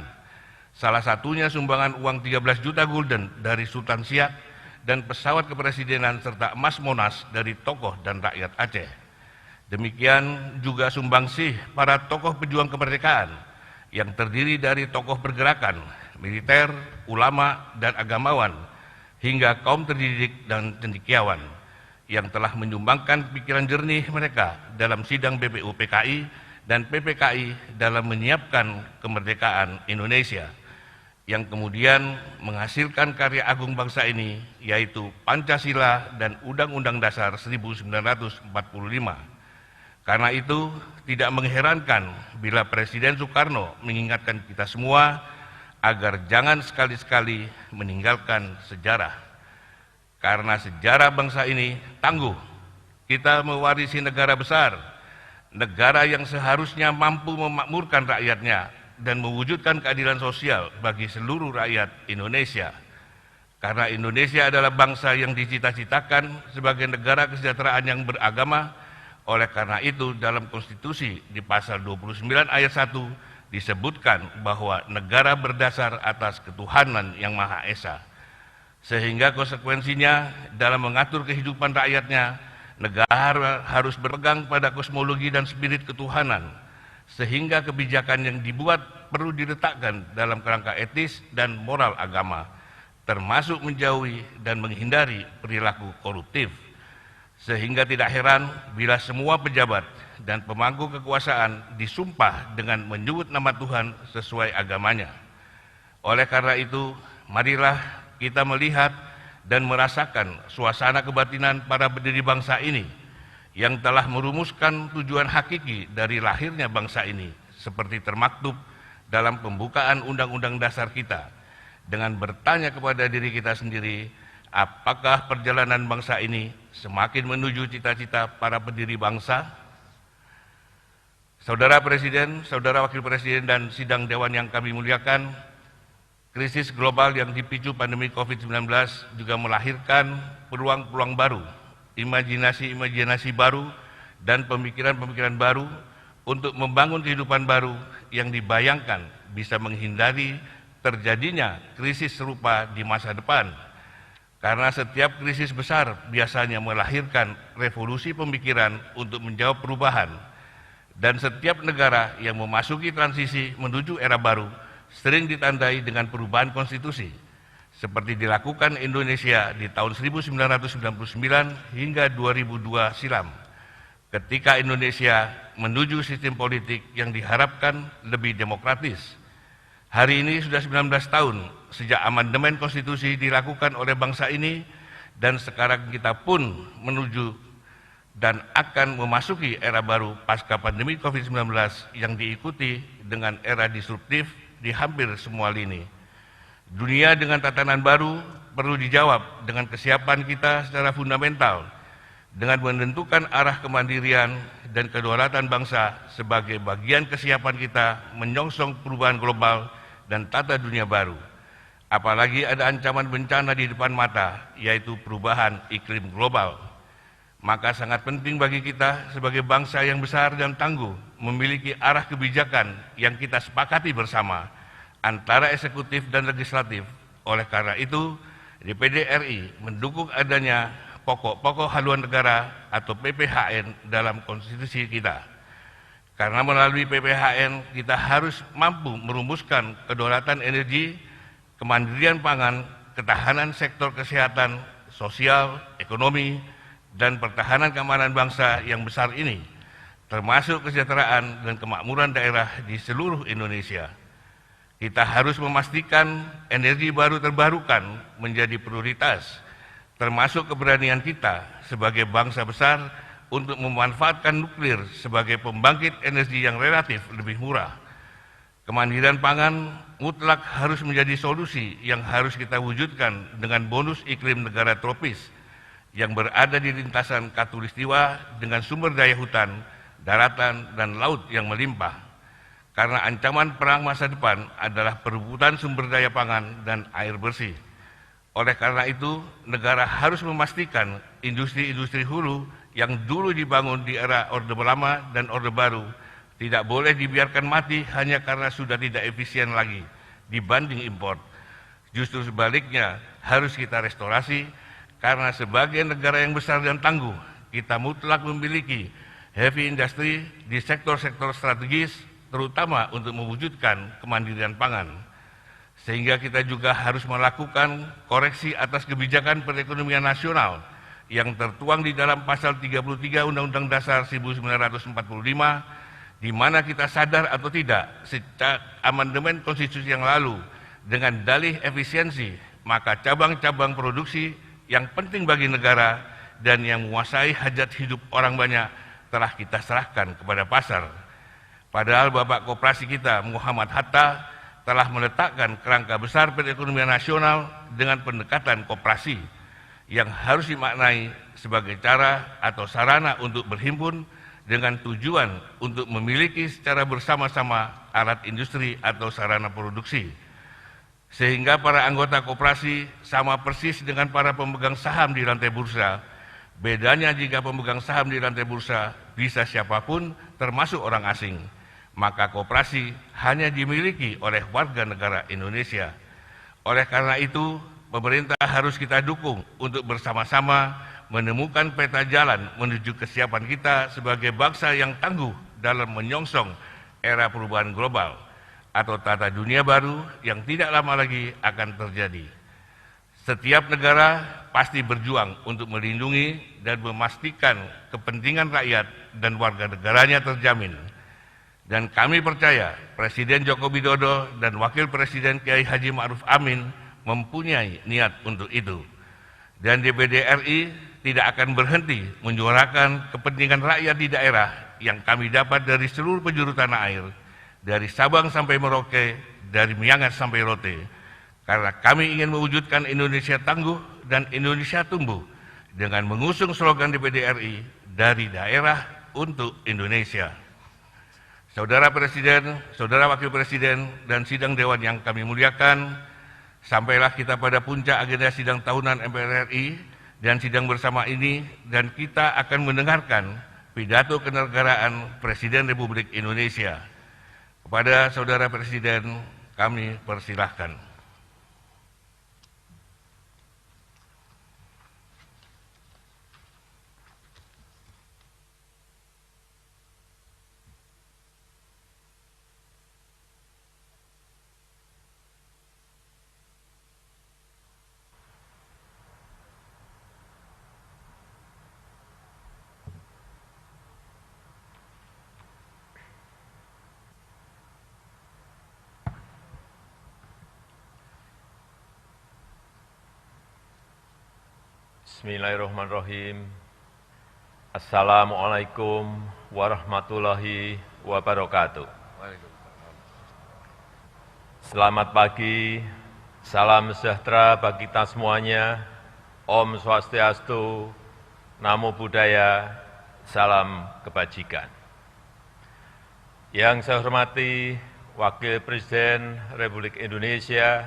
Salah satunya sumbangan uang 13 juta gulden dari Sultan Siak dan pesawat kepresidenan serta emas Monas dari tokoh dan rakyat Aceh. Demikian juga sumbangsih para tokoh pejuang kemerdekaan yang terdiri dari tokoh pergerakan, militer, ulama, dan agamawan, hingga kaum terdidik dan cendekiawan yang telah menyumbangkan pikiran jernih mereka dalam sidang BPU PKI dan PPKI dalam menyiapkan kemerdekaan Indonesia, yang kemudian menghasilkan karya agung bangsa ini, yaitu Pancasila dan Undang-Undang Dasar 1945. Karena itu, tidak mengherankan bila Presiden Soekarno mengingatkan kita semua agar jangan sekali-sekali meninggalkan sejarah. Karena sejarah bangsa ini tangguh, kita mewarisi negara besar, negara yang seharusnya mampu memakmurkan rakyatnya dan mewujudkan keadilan sosial bagi seluruh rakyat Indonesia. Karena Indonesia adalah bangsa yang dicita-citakan sebagai negara kesejahteraan yang beragama. Oleh karena itu, dalam konstitusi di pasal 29 ayat 1 disebutkan bahwa negara berdasar atas ketuhanan yang Maha Esa. Sehingga konsekuensinya dalam mengatur kehidupan rakyatnya, negara harus berpegang pada kosmologi dan spirit ketuhanan, sehingga kebijakan yang dibuat perlu diletakkan dalam kerangka etis dan moral agama, termasuk menjauhi dan menghindari perilaku koruptif. Sehingga tidak heran bila semua pejabat dan pemangku kekuasaan disumpah dengan menyebut nama Tuhan sesuai agamanya. Oleh karena itu, marilah kita melihat dan merasakan suasana kebatinan para pendiri bangsa ini yang telah merumuskan tujuan hakiki dari lahirnya bangsa ini, seperti termaktub dalam pembukaan Undang-Undang Dasar kita, dengan bertanya kepada diri kita sendiri, apakah perjalanan bangsa ini semakin menuju cita-cita para pendiri bangsa? Saudara Presiden, Saudara Wakil Presiden, dan sidang Dewan yang kami muliakan, krisis global yang dipicu pandemi COVID-19 juga melahirkan peluang-peluang baru, imajinasi-imajinasi baru, dan pemikiran-pemikiran baru untuk membangun kehidupan baru yang dibayangkan bisa menghindari terjadinya krisis serupa di masa depan. Karena setiap krisis besar biasanya melahirkan revolusi pemikiran untuk menjawab perubahan, dan setiap negara yang memasuki transisi menuju era baru sering ditandai dengan perubahan konstitusi, seperti dilakukan Indonesia di tahun 1999 hingga 2002 silam, ketika Indonesia menuju sistem politik yang diharapkan lebih demokratis. Hari ini sudah 19 tahun sejak amandemen konstitusi dilakukan oleh bangsa ini, dan sekarang kita pun menuju dan akan memasuki era baru pasca pandemi COVID-19 yang diikuti dengan era disruptif di hampir semua lini. Dunia dengan tatanan baru perlu dijawab dengan kesiapan kita secara fundamental, dengan menentukan arah kemandirian dan kedaulatan bangsa sebagai bagian kesiapan kita menyongsong perubahan global dan tata dunia baru. Apalagi ada ancaman bencana di depan mata, yaitu perubahan iklim global. Maka sangat penting bagi kita sebagai bangsa yang besar dan tangguh memiliki arah kebijakan yang kita sepakati bersama antara eksekutif dan legislatif. Oleh karena itu, DPD RI mendukung adanya pokok-pokok haluan negara atau PPHN dalam konstitusi kita. Karena melalui PPHN kita harus mampu merumuskan kedaulatan energi, kemandirian pangan, ketahanan sektor kesehatan, sosial, ekonomi, dan pertahanan keamanan bangsa yang besar ini, termasuk kesejahteraan dan kemakmuran daerah di seluruh Indonesia. Kita harus memastikan energi baru terbarukan menjadi prioritas, termasuk keberanian kita sebagai bangsa besar untuk memanfaatkan nuklir sebagai pembangkit energi yang relatif lebih murah. Kemandirian pangan mutlak harus menjadi solusi yang harus kita wujudkan dengan bonus iklim negara tropis yang berada di lintasan khatulistiwa dengan sumber daya hutan, daratan, dan laut yang melimpah. Karena ancaman perang masa depan adalah perebutan sumber daya pangan dan air bersih. Oleh karena itu, negara harus memastikan industri-industri hulu yang dulu dibangun di era Orde Lama dan Orde Baru tidak boleh dibiarkan mati hanya karena sudah tidak efisien lagi dibanding impor. Justru sebaliknya harus kita restorasi, karena sebagai negara yang besar dan tangguh, kita mutlak memiliki heavy industry di sektor-sektor strategis, terutama untuk mewujudkan kemandirian pangan. Sehingga kita juga harus melakukan koreksi atas kebijakan perekonomian nasional yang tertuang di dalam pasal 33 Undang-Undang Dasar 1945, di mana kita sadar atau tidak, sejak amandemen konstitusi yang lalu, dengan dalih efisiensi, maka cabang-cabang produksi yang penting bagi negara dan yang menguasai hajat hidup orang banyak telah kita serahkan kepada pasar. Padahal Bapak Koperasi kita, Muhammad Hatta, telah meletakkan kerangka besar perekonomian nasional dengan pendekatan koperasi yang harus dimaknai sebagai cara atau sarana untuk berhimpun dengan tujuan untuk memiliki secara bersama-sama alat industri atau sarana produksi. Sehingga para anggota koperasi sama persis dengan para pemegang saham di lantai bursa. Bedanya jika pemegang saham di lantai bursa bisa siapapun termasuk orang asing, maka koperasi hanya dimiliki oleh warga negara Indonesia. Oleh karena itu, pemerintah harus kita dukung untuk bersama-sama menemukan peta jalan menuju kesiapan kita sebagai bangsa yang tangguh dalam menyongsong era perubahan global atau tata dunia baru yang tidak lama lagi akan terjadi. Setiap negara pasti berjuang untuk melindungi dan memastikan kepentingan rakyat dan warga negaranya terjamin. Dan kami percaya Presiden Joko Widodo dan Wakil Presiden Kiai Haji Ma'ruf Amin mempunyai niat untuk itu. Dan DPD RI tidak akan berhenti menyuarakan kepentingan rakyat di daerah yang kami dapat dari seluruh penjuru tanah air, dari Sabang sampai Merauke, dari Miangas sampai Rote. Karena kami ingin mewujudkan Indonesia tangguh dan Indonesia tumbuh dengan mengusung slogan DPD RI, dari daerah untuk Indonesia. Saudara Presiden, Saudara Wakil Presiden, dan sidang Dewan yang kami muliakan, sampailah kita pada puncak agenda sidang tahunan MPR RI dan sidang bersama ini, dan kita akan mendengarkan pidato kenegaraan Presiden Republik Indonesia. Kepada Saudara Presiden, kami persilahkan. Bismillahirrahmanirrahim. Assalamualaikum warahmatullahi wabarakatuh. Selamat pagi, salam sejahtera bagi kita semuanya. Om Swastiastu, Namo Buddhaya, salam kebajikan. Yang saya hormati Wakil Presiden Republik Indonesia,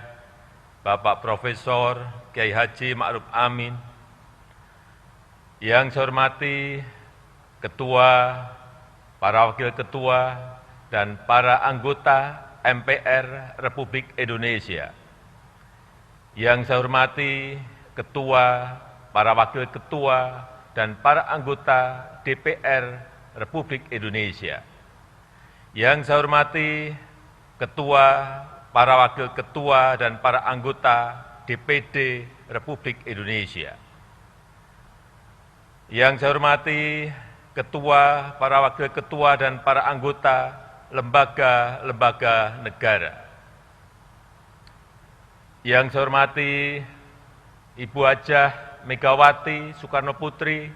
Bapak Profesor Kiai Haji Ma'ruf Amin. Yang saya hormati Ketua, para Wakil Ketua, dan para anggota MPR Republik Indonesia. Yang saya hormati Ketua, para Wakil Ketua, dan para anggota DPR Republik Indonesia. Yang saya hormati Ketua, para Wakil Ketua, dan para anggota DPD Republik Indonesia. Yang saya hormati Ketua, para Wakil Ketua, dan para anggota lembaga-lembaga negara. Yang saya hormati Ibu Hajah Megawati Soekarno Putri,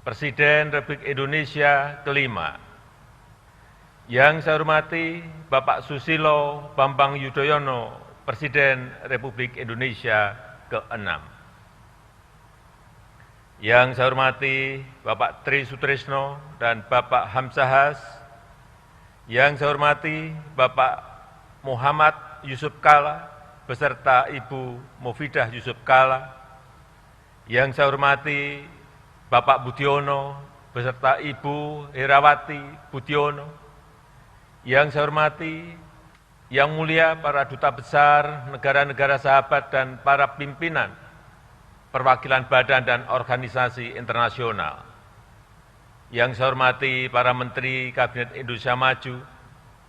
Presiden Republik Indonesia kelima. Yang saya hormati Bapak Susilo Bambang Yudhoyono, Presiden Republik Indonesia ke-6. Yang saya hormati Bapak Tri Sutrisno dan Bapak Hamzahas. Yang saya hormati Bapak Muhammad Yusuf Kalla beserta Ibu Mufidah Yusuf Kalla. Yang saya hormati Bapak Budiono beserta Ibu Herawati Budiono. Yang saya hormati Yang Mulia para Duta Besar negara-negara sahabat dan para pimpinan perwakilan badan dan organisasi internasional. yang saya hormati para Menteri Kabinet Indonesia Maju,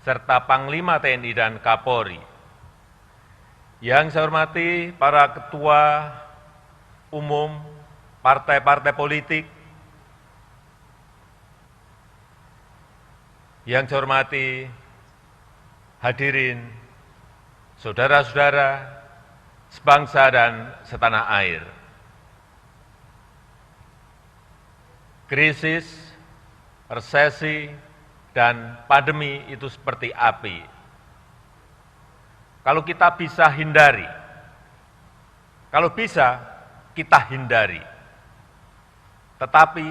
serta Panglima TNI dan Kapolri, yang saya hormati para Ketua Umum partai-partai politik, yang saya hormati hadirin saudara-saudara sebangsa dan setanah air. Krisis, resesi, dan pandemi itu seperti api. Kalau kita bisa hindari, kalau bisa kita hindari. Tetapi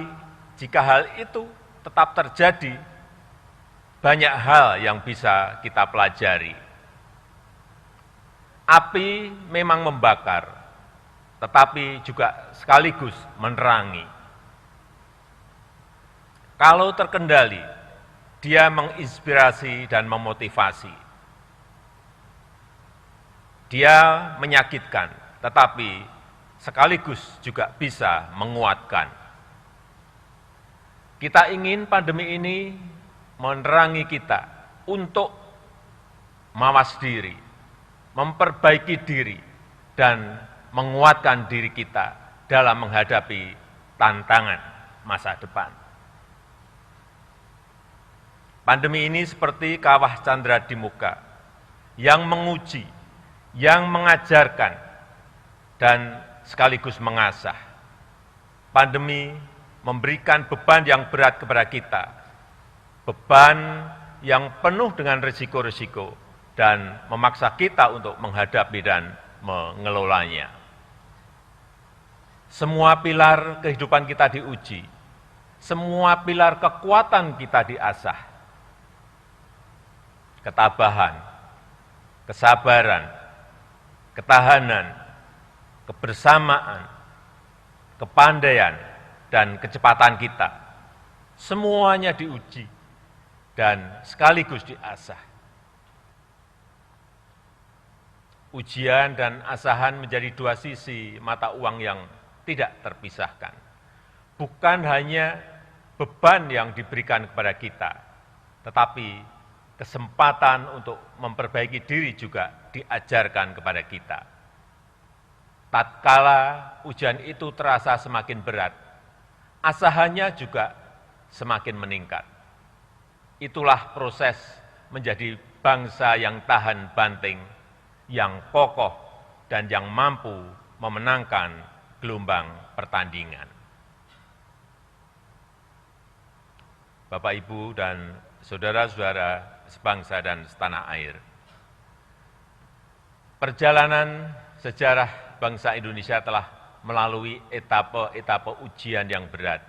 jika hal itu tetap terjadi, banyak hal yang bisa kita pelajari. Api memang membakar, tetapi juga sekaligus menerangi. Kalau terkendali, dia menginspirasi dan memotivasi. Dia menyakitkan, tetapi sekaligus juga bisa menguatkan. Kita ingin pandemi ini menerangi kita untuk mawas diri, memperbaiki diri, dan menguatkan diri kita dalam menghadapi tantangan masa depan. Pandemi ini seperti kawah candra di muka, yang menguji, yang mengajarkan, dan sekaligus mengasah. Pandemi memberikan beban yang berat kepada kita, beban yang penuh dengan risiko-risiko, dan memaksa kita untuk menghadapi dan mengelolanya. Semua pilar kehidupan kita diuji, semua pilar kekuatan kita diasah. Ketabahan, kesabaran, ketahanan, kebersamaan, kepandaian, dan kecepatan kita, semuanya diuji dan sekaligus diasah. Ujian dan asahan menjadi dua sisi mata uang yang tidak terpisahkan. Bukan hanya beban yang diberikan kepada kita, tetapi kesempatan untuk memperbaiki diri juga diajarkan kepada kita. Tatkala ujian itu terasa semakin berat, asahannya juga semakin meningkat. Itulah proses menjadi bangsa yang tahan banting, yang kokoh, dan yang mampu memenangkan gelombang pertandingan. Bapak, Ibu, dan saudara-saudara sebangsa dan setanah air. Perjalanan sejarah bangsa Indonesia telah melalui etapa-etapa ujian yang berat.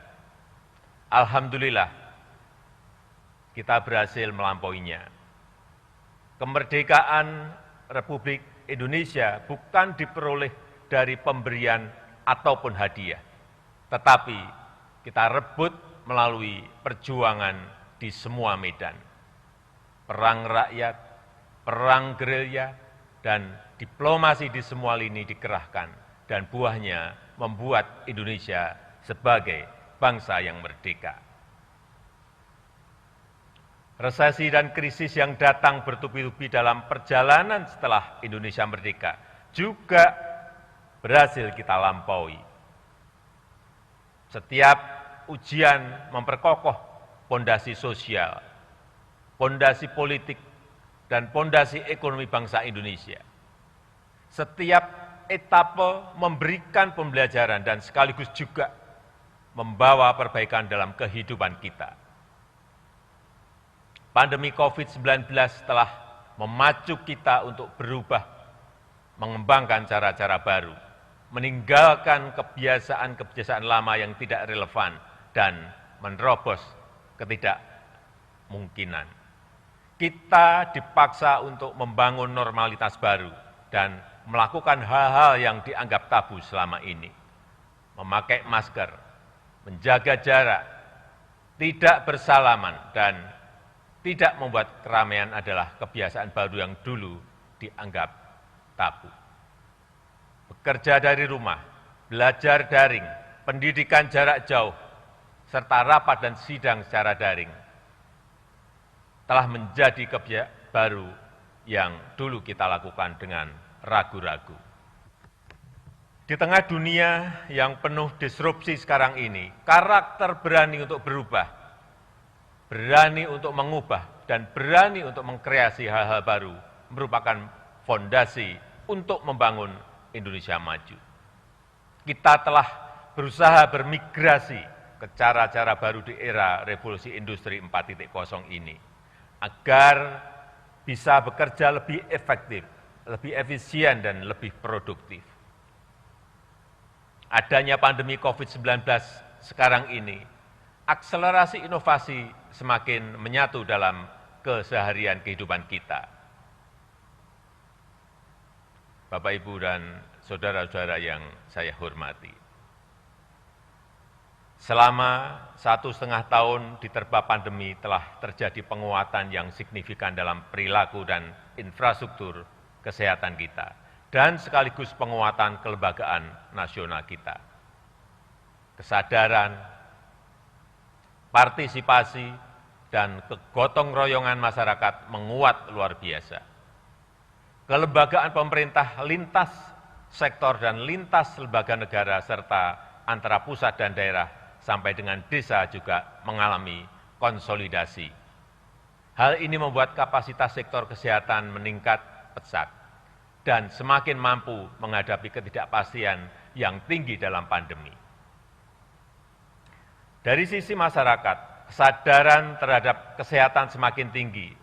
Alhamdulillah, kita berhasil melampauinya. Kemerdekaan Republik Indonesia bukan diperoleh dari pemberian ataupun hadiah, tetapi kita rebut melalui perjuangan di semua medan. Perang rakyat, perang gerilya, dan diplomasi di semua lini dikerahkan, dan buahnya membuat Indonesia sebagai bangsa yang merdeka. Resesi dan krisis yang datang bertubi-tubi dalam perjalanan setelah Indonesia merdeka juga berhasil kita lampaui. Setiap ujian memperkokoh pondasi sosial, pondasi politik, dan pondasi ekonomi bangsa Indonesia. Setiap etape memberikan pembelajaran dan sekaligus juga membawa perbaikan dalam kehidupan kita. Pandemi COVID-19 telah memacu kita untuk berubah, mengembangkan cara-cara baru, meninggalkan kebiasaan-kebiasaan lama yang tidak relevan, dan menerobos ketidakmungkinan. Kita dipaksa untuk membangun normalitas baru dan melakukan hal-hal yang dianggap tabu selama ini. Memakai masker, menjaga jarak, tidak bersalaman, dan tidak membuat keramaian adalah kebiasaan baru yang dulu dianggap tabu. Bekerja dari rumah, belajar daring, pendidikan jarak jauh, serta rapat dan sidang secara daring telah menjadi kebiasaan baru yang dulu kita lakukan dengan ragu-ragu. Di tengah dunia yang penuh disrupsi sekarang ini, karakter berani untuk berubah, berani untuk mengubah, dan berani untuk mengkreasi hal-hal baru merupakan fondasi untuk membangun Indonesia maju. Kita telah berusaha bermigrasi ke cara-cara baru di era revolusi industri 4.0 ini, agar bisa bekerja lebih efektif, lebih efisien, dan lebih produktif. Adanya pandemi COVID-19 sekarang ini, akselerasi inovasi semakin menyatu dalam keseharian kehidupan kita. Bapak, Ibu, dan saudara-saudara yang saya hormati. Selama 1,5 tahun diterpa pandemi telah terjadi penguatan yang signifikan dalam perilaku dan infrastruktur kesehatan kita, dan sekaligus penguatan kelembagaan nasional kita. Kesadaran, partisipasi, dan kegotong royongan masyarakat menguat luar biasa. Kelembagaan pemerintah lintas sektor dan lintas lembaga negara serta antara pusat dan daerah sampai dengan desa juga mengalami konsolidasi. Hal ini membuat kapasitas sektor kesehatan meningkat pesat dan semakin mampu menghadapi ketidakpastian yang tinggi dalam pandemi. Dari sisi masyarakat, kesadaran terhadap kesehatan semakin tinggi,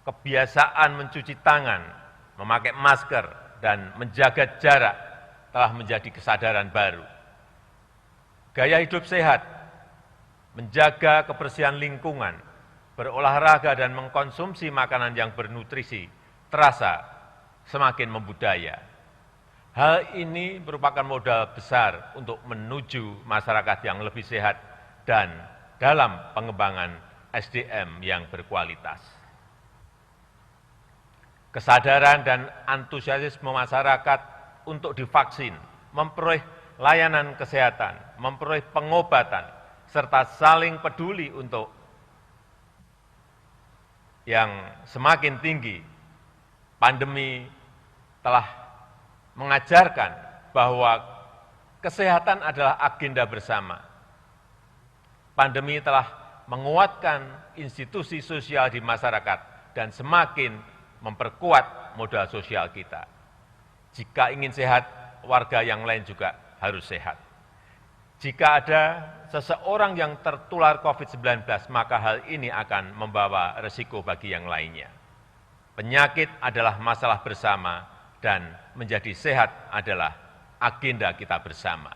kebiasaan mencuci tangan, memakai masker, dan menjaga jarak telah menjadi kesadaran baru. Gaya hidup sehat, menjaga kebersihan lingkungan, berolahraga, dan mengkonsumsi makanan yang bernutrisi terasa semakin membudaya. Hal ini merupakan modal besar untuk menuju masyarakat yang lebih sehat dan dalam pengembangan SDM yang berkualitas. Kesadaran dan antusiasme masyarakat untuk divaksin, memperoleh layanan kesehatan, memperoleh pengobatan, serta saling peduli untuk yang semakin tinggi. Pandemi telah mengajarkan bahwa kesehatan adalah agenda bersama. Pandemi telah menguatkan institusi sosial di masyarakat dan semakin memperkuat modal sosial kita. Jika ingin sehat, warga yang lain juga harus sehat. Jika ada seseorang yang tertular COVID-19, maka hal ini akan membawa resiko bagi yang lainnya. Penyakit adalah masalah bersama dan menjadi sehat adalah agenda kita bersama.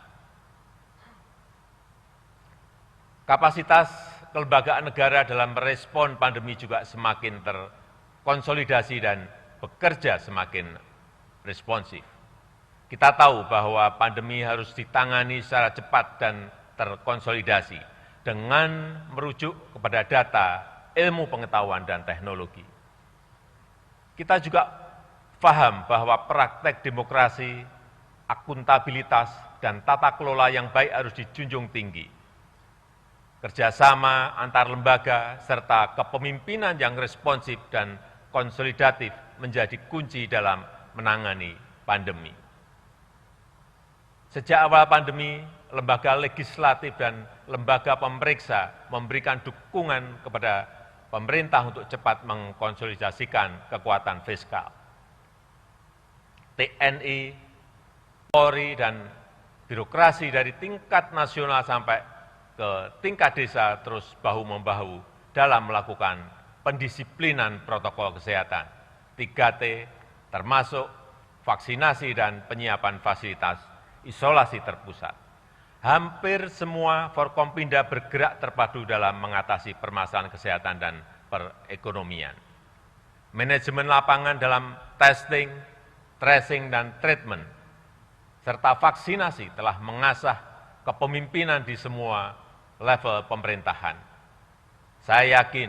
Kapasitas kelembagaan negara dalam merespon pandemi juga semakin terkonsolidasi dan bekerja semakin responsif. Kita tahu bahwa pandemi harus ditangani secara cepat dan terkonsolidasi dengan merujuk kepada data, ilmu pengetahuan, dan teknologi. Kita juga paham bahwa praktek demokrasi, akuntabilitas, dan tata kelola yang baik harus dijunjung tinggi. Kerjasama antar lembaga serta kepemimpinan yang responsif dan konsolidatif menjadi kunci dalam menangani pandemi. Sejak awal pandemi, lembaga legislatif dan lembaga pemeriksa memberikan dukungan kepada pemerintah untuk cepat mengkonsolidasikan kekuatan fiskal. TNI, Polri, dan birokrasi dari tingkat nasional sampai ke tingkat desa terus bahu-membahu dalam melakukan pendisiplinan protokol kesehatan, 3T, termasuk vaksinasi dan penyiapan fasilitas isolasi terpusat. Hampir semua Forkompinda bergerak terpadu dalam mengatasi permasalahan kesehatan dan perekonomian. Manajemen lapangan dalam testing, tracing, dan treatment, serta vaksinasi telah mengasah kepemimpinan di semua level pemerintahan. Saya yakin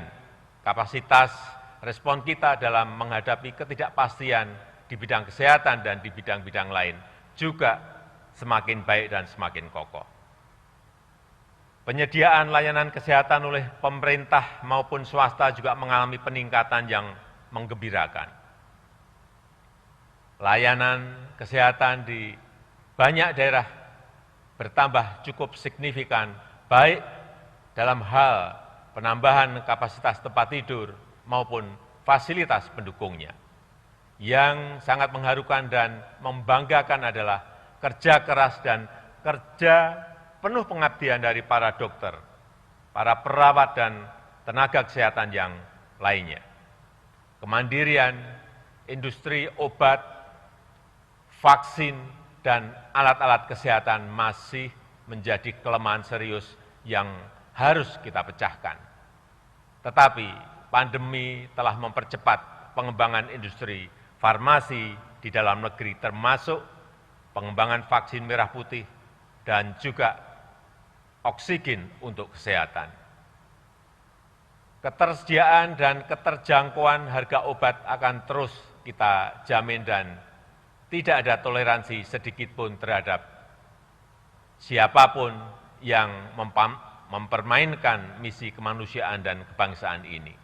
kapasitas respon kita dalam menghadapi ketidakpastian di bidang kesehatan dan di bidang-bidang lain juga semakin baik dan semakin kokoh. Penyediaan layanan kesehatan oleh pemerintah maupun swasta juga mengalami peningkatan yang menggembirakan. Layanan kesehatan di banyak daerah bertambah cukup signifikan, baik dalam hal penambahan kapasitas tempat tidur maupun fasilitas pendukungnya. Yang sangat mengharukan dan membanggakan adalah kerja keras dan kerja penuh pengabdian dari para dokter, para perawat dan tenaga kesehatan yang lainnya. Kemandirian industri obat, vaksin, dan alat-alat kesehatan masih menjadi kelemahan serius yang harus kita pecahkan. Tetapi pandemi telah mempercepat pengembangan industri farmasi di dalam negeri, termasuk pengembangan vaksin merah putih dan juga oksigen untuk kesehatan. Ketersediaan dan keterjangkauan harga obat akan terus kita jamin dan tidak ada toleransi sedikitpun terhadap siapapun yang mempermainkan misi kemanusiaan dan kebangsaan ini.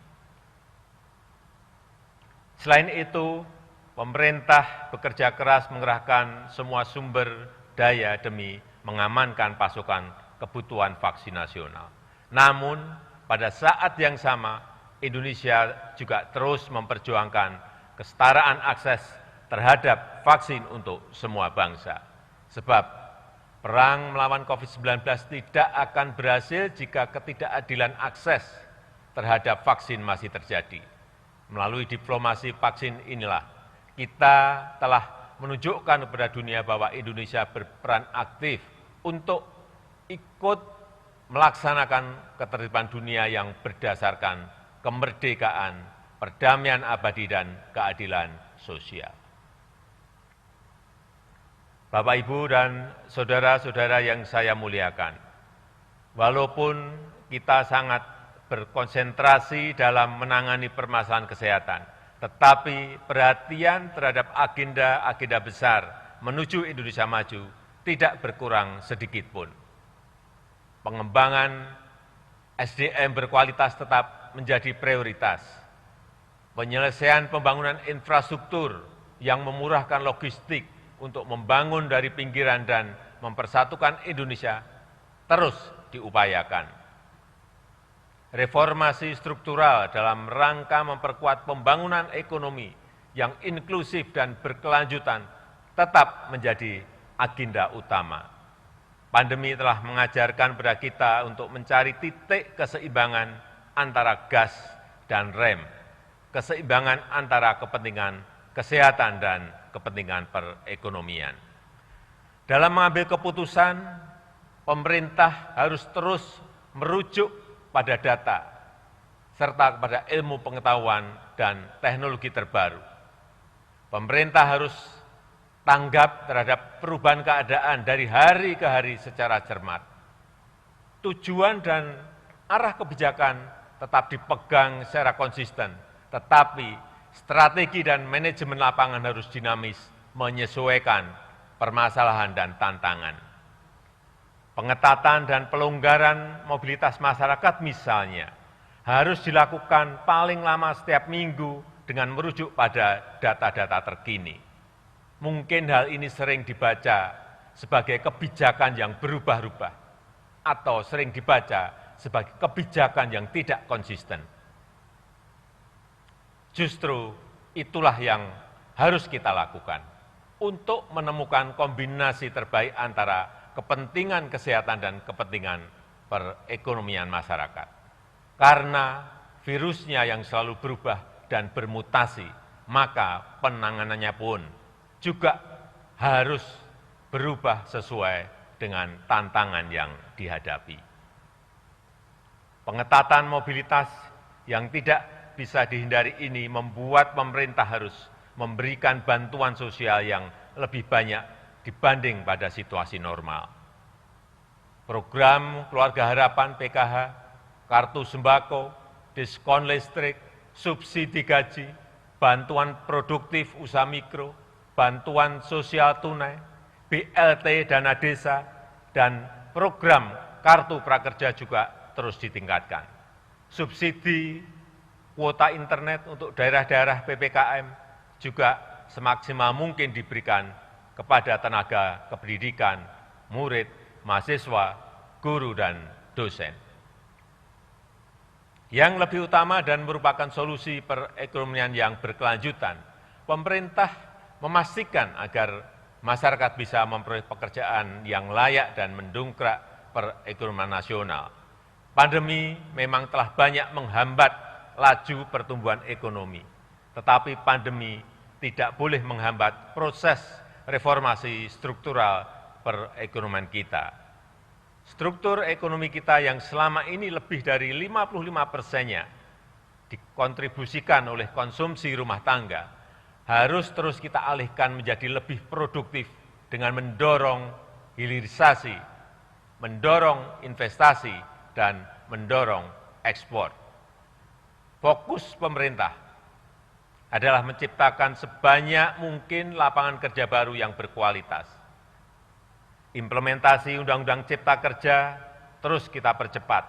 Selain itu, pemerintah bekerja keras mengerahkan semua sumber daya demi mengamankan pasokan kebutuhan vaksin nasional. Namun, pada saat yang sama, Indonesia juga terus memperjuangkan kesetaraan akses terhadap vaksin untuk semua bangsa. Sebab perang melawan COVID-19 tidak akan berhasil jika ketidakadilan akses terhadap vaksin masih terjadi. Melalui diplomasi vaksin inilah, kita telah menunjukkan kepada dunia bahwa Indonesia berperan aktif untuk ikut melaksanakan ketertiban dunia yang berdasarkan kemerdekaan, perdamaian abadi, dan keadilan sosial. Bapak, Ibu, dan saudara-saudara yang saya muliakan, walaupun kita sangat berkonsentrasi dalam menangani permasalahan kesehatan, tetapi perhatian terhadap agenda-agenda besar menuju Indonesia maju tidak berkurang sedikitpun. Pengembangan SDM berkualitas tetap menjadi prioritas. Penyelesaian pembangunan infrastruktur yang memurahkan logistik untuk membangun dari pinggiran dan mempersatukan Indonesia terus diupayakan. Reformasi struktural dalam rangka memperkuat pembangunan ekonomi yang inklusif dan berkelanjutan tetap menjadi agenda utama. Pandemi telah mengajarkan kepada kita untuk mencari titik keseimbangan antara gas dan rem, keseimbangan antara kepentingan kesehatan dan kepentingan perekonomian. Dalam mengambil keputusan, pemerintah harus terus merujuk pada data, serta kepada ilmu pengetahuan dan teknologi terbaru. Pemerintah harus tanggap terhadap perubahan keadaan dari hari ke hari secara cermat. Tujuan dan arah kebijakan tetap dipegang secara konsisten, tetapi strategi dan manajemen lapangan harus dinamis, menyesuaikan permasalahan dan tantangan. Pengetatan dan pelonggaran mobilitas masyarakat misalnya, harus dilakukan paling lama setiap minggu dengan merujuk pada data-data terkini. Mungkin hal ini sering dibaca sebagai kebijakan yang berubah-ubah atau sering dibaca sebagai kebijakan yang tidak konsisten. Justru itulah yang harus kita lakukan untuk menemukan kombinasi terbaik antara kepentingan kesehatan dan kepentingan perekonomian masyarakat. Karena virusnya yang selalu berubah dan bermutasi, maka penanganannya pun juga harus berubah sesuai dengan tantangan yang dihadapi. Pengetatan mobilitas yang tidak bisa dihindari ini membuat pemerintah harus memberikan bantuan sosial yang lebih banyak dibanding pada situasi normal. Program Keluarga Harapan PKH, kartu sembako, diskon listrik, subsidi gaji, bantuan produktif usaha mikro, bantuan sosial tunai, BLT dana desa, dan program kartu prakerja juga terus ditingkatkan. Subsidi kuota internet untuk daerah-daerah PPKM juga semaksimal mungkin diberikan kepada tenaga kependidikan, murid, mahasiswa, guru, dan dosen. Yang lebih utama dan merupakan solusi perekonomian yang berkelanjutan, pemerintah memastikan agar masyarakat bisa memperoleh pekerjaan yang layak dan mendongkrak perekonomian nasional. Pandemi memang telah banyak menghambat laju pertumbuhan ekonomi, tetapi pandemi tidak boleh menghambat proses reformasi struktural perekonomian kita. Struktur ekonomi kita yang selama ini lebih dari 55%-nya dikontribusikan oleh konsumsi rumah tangga, harus terus kita alihkan menjadi lebih produktif dengan mendorong hilirisasi, mendorong investasi, dan mendorong ekspor. Fokus pemerintah adalah menciptakan sebanyak mungkin lapangan kerja baru yang berkualitas. Implementasi Undang-Undang Cipta Kerja terus kita percepat.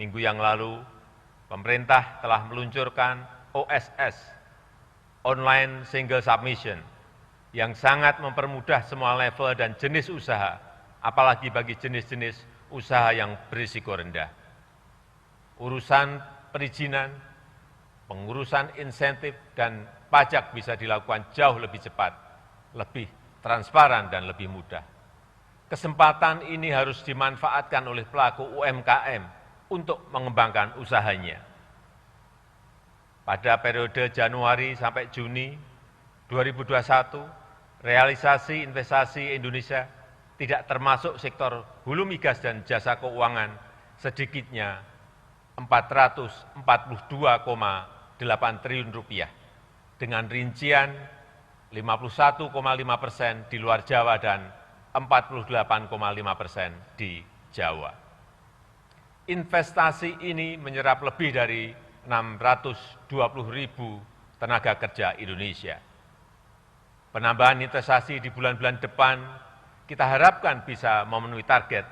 Minggu yang lalu, pemerintah telah meluncurkan OSS, Online Single Submission, yang sangat mempermudah semua level dan jenis usaha, apalagi bagi jenis-jenis usaha yang berisiko rendah. Urusan perizinan, pengurusan insentif, dan pajak bisa dilakukan jauh lebih cepat, lebih transparan, dan lebih mudah. Kesempatan ini harus dimanfaatkan oleh pelaku UMKM untuk mengembangkan usahanya. Pada periode Januari sampai Juni 2021, realisasi investasi Indonesia tidak termasuk sektor hulu migas dan jasa keuangan sedikitnya 442,8 triliun rupiah, dengan rincian 51,5% di luar Jawa dan 48,5% di Jawa. Investasi ini menyerap lebih dari 620.000 tenaga kerja Indonesia. Penambahan investasi di bulan-bulan depan kita harapkan bisa memenuhi target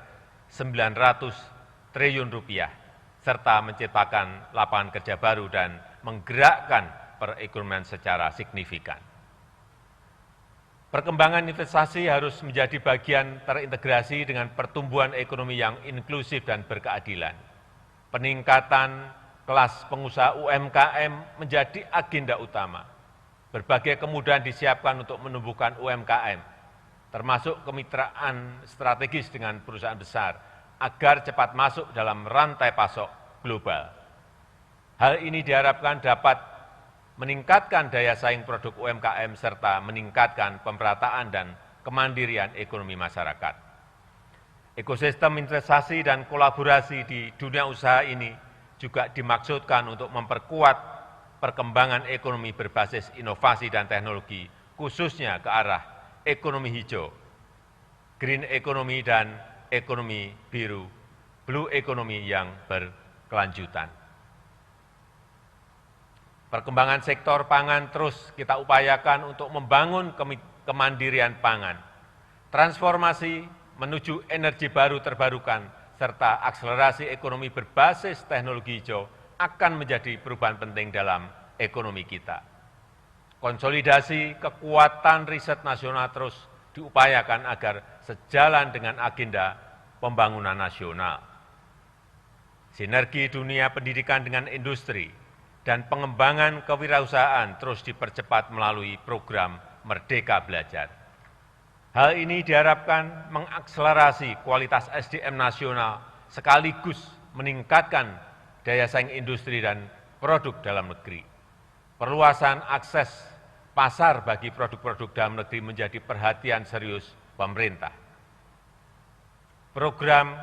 900 triliun rupiah, serta menciptakan lapangan kerja baru dan menggerakkan perekonomian secara signifikan. Perkembangan investasi harus menjadi bagian terintegrasi dengan pertumbuhan ekonomi yang inklusif dan berkeadilan. Peningkatan kelas pengusaha UMKM menjadi agenda utama. Berbagai kemudahan disiapkan untuk menumbuhkan UMKM, termasuk kemitraan strategis dengan perusahaan besar, agar cepat masuk dalam rantai pasok global. Hal ini diharapkan dapat meningkatkan daya saing produk UMKM serta meningkatkan pemerataan dan kemandirian ekonomi masyarakat. Ekosistem investasi dan kolaborasi di dunia usaha ini juga dimaksudkan untuk memperkuat perkembangan ekonomi berbasis inovasi dan teknologi, khususnya ke arah ekonomi hijau, green economy, dan ekonomi biru, blue economy yang berkelanjutan. Perkembangan sektor pangan terus kita upayakan untuk membangun kemandirian pangan, transformasi menuju energi baru terbarukan, serta akselerasi ekonomi berbasis teknologi hijau akan menjadi perubahan penting dalam ekonomi kita. Konsolidasi kekuatan riset nasional terus diupayakan agar sejalan dengan agenda pembangunan nasional. Sinergi dunia pendidikan dengan industri dan pengembangan kewirausahaan terus dipercepat melalui program Merdeka Belajar. Hal ini diharapkan mengakselerasi kualitas SDM nasional sekaligus meningkatkan daya saing industri dan produk dalam negeri. Perluasan akses pasar bagi produk-produk dalam negeri menjadi perhatian serius pemerintah. Program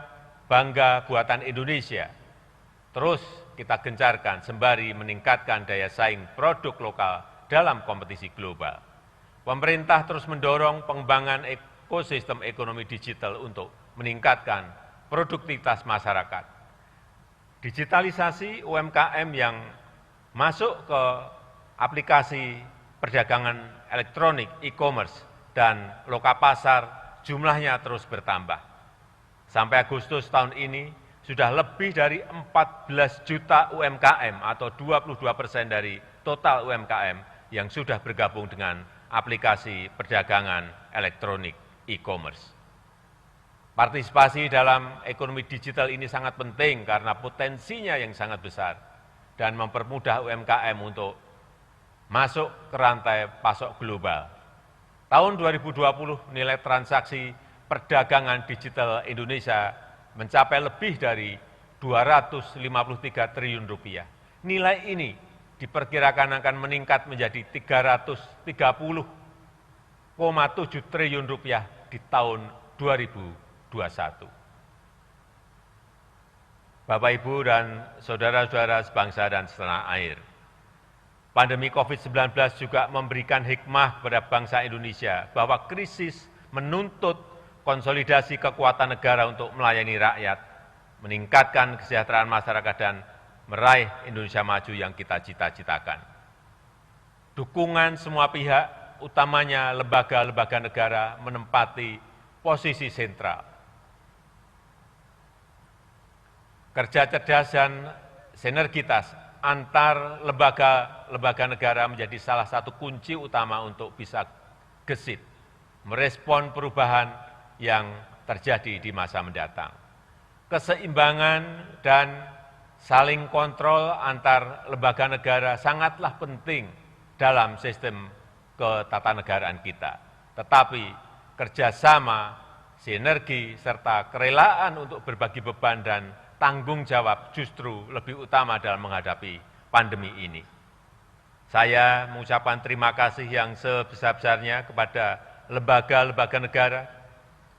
Bangga Buatan Indonesia terus kita gencarkan sembari meningkatkan daya saing produk lokal dalam kompetisi global. Pemerintah terus mendorong pengembangan ekosistem ekonomi digital untuk meningkatkan produktivitas masyarakat. Digitalisasi UMKM yang masuk ke aplikasi perdagangan elektronik, e-commerce, dan lokapasar jumlahnya terus bertambah. Sampai Agustus tahun ini, sudah lebih dari 14 juta UMKM atau 22% dari total UMKM yang sudah bergabung dengan aplikasi perdagangan elektronik e-commerce. Partisipasi dalam ekonomi digital ini sangat penting karena potensinya yang sangat besar dan mempermudah UMKM untuk masuk ke rantai pasok global. Tahun 2020 nilai transaksi perdagangan digital Indonesia mencapai lebih dari 253 triliun rupiah. Nilai ini diperkirakan akan meningkat menjadi 330,7 triliun rupiah di tahun 2021. Bapak, Ibu, dan saudara-saudara sebangsa dan setanah air, pandemi COVID-19 juga memberikan hikmah kepada bangsa Indonesia bahwa krisis menuntut konsolidasi kekuatan negara untuk melayani rakyat, meningkatkan kesejahteraan masyarakat, dan meraih Indonesia maju yang kita cita-citakan. Dukungan semua pihak, utamanya lembaga-lembaga negara, menempati posisi sentral. Kerja cerdas dan sinergitas antar lembaga negara menjadi salah satu kunci utama untuk bisa gesit merespon perubahan yang terjadi di masa mendatang. Keseimbangan dan saling kontrol antar lembaga negara sangatlah penting dalam sistem ketatanegaraan kita. Tetapi kerjasama, sinergi, serta kerelaan untuk berbagi beban dan tanggung jawab justru lebih utama dalam menghadapi pandemi ini. Saya mengucapkan terima kasih yang sebesar-besarnya kepada lembaga-lembaga negara,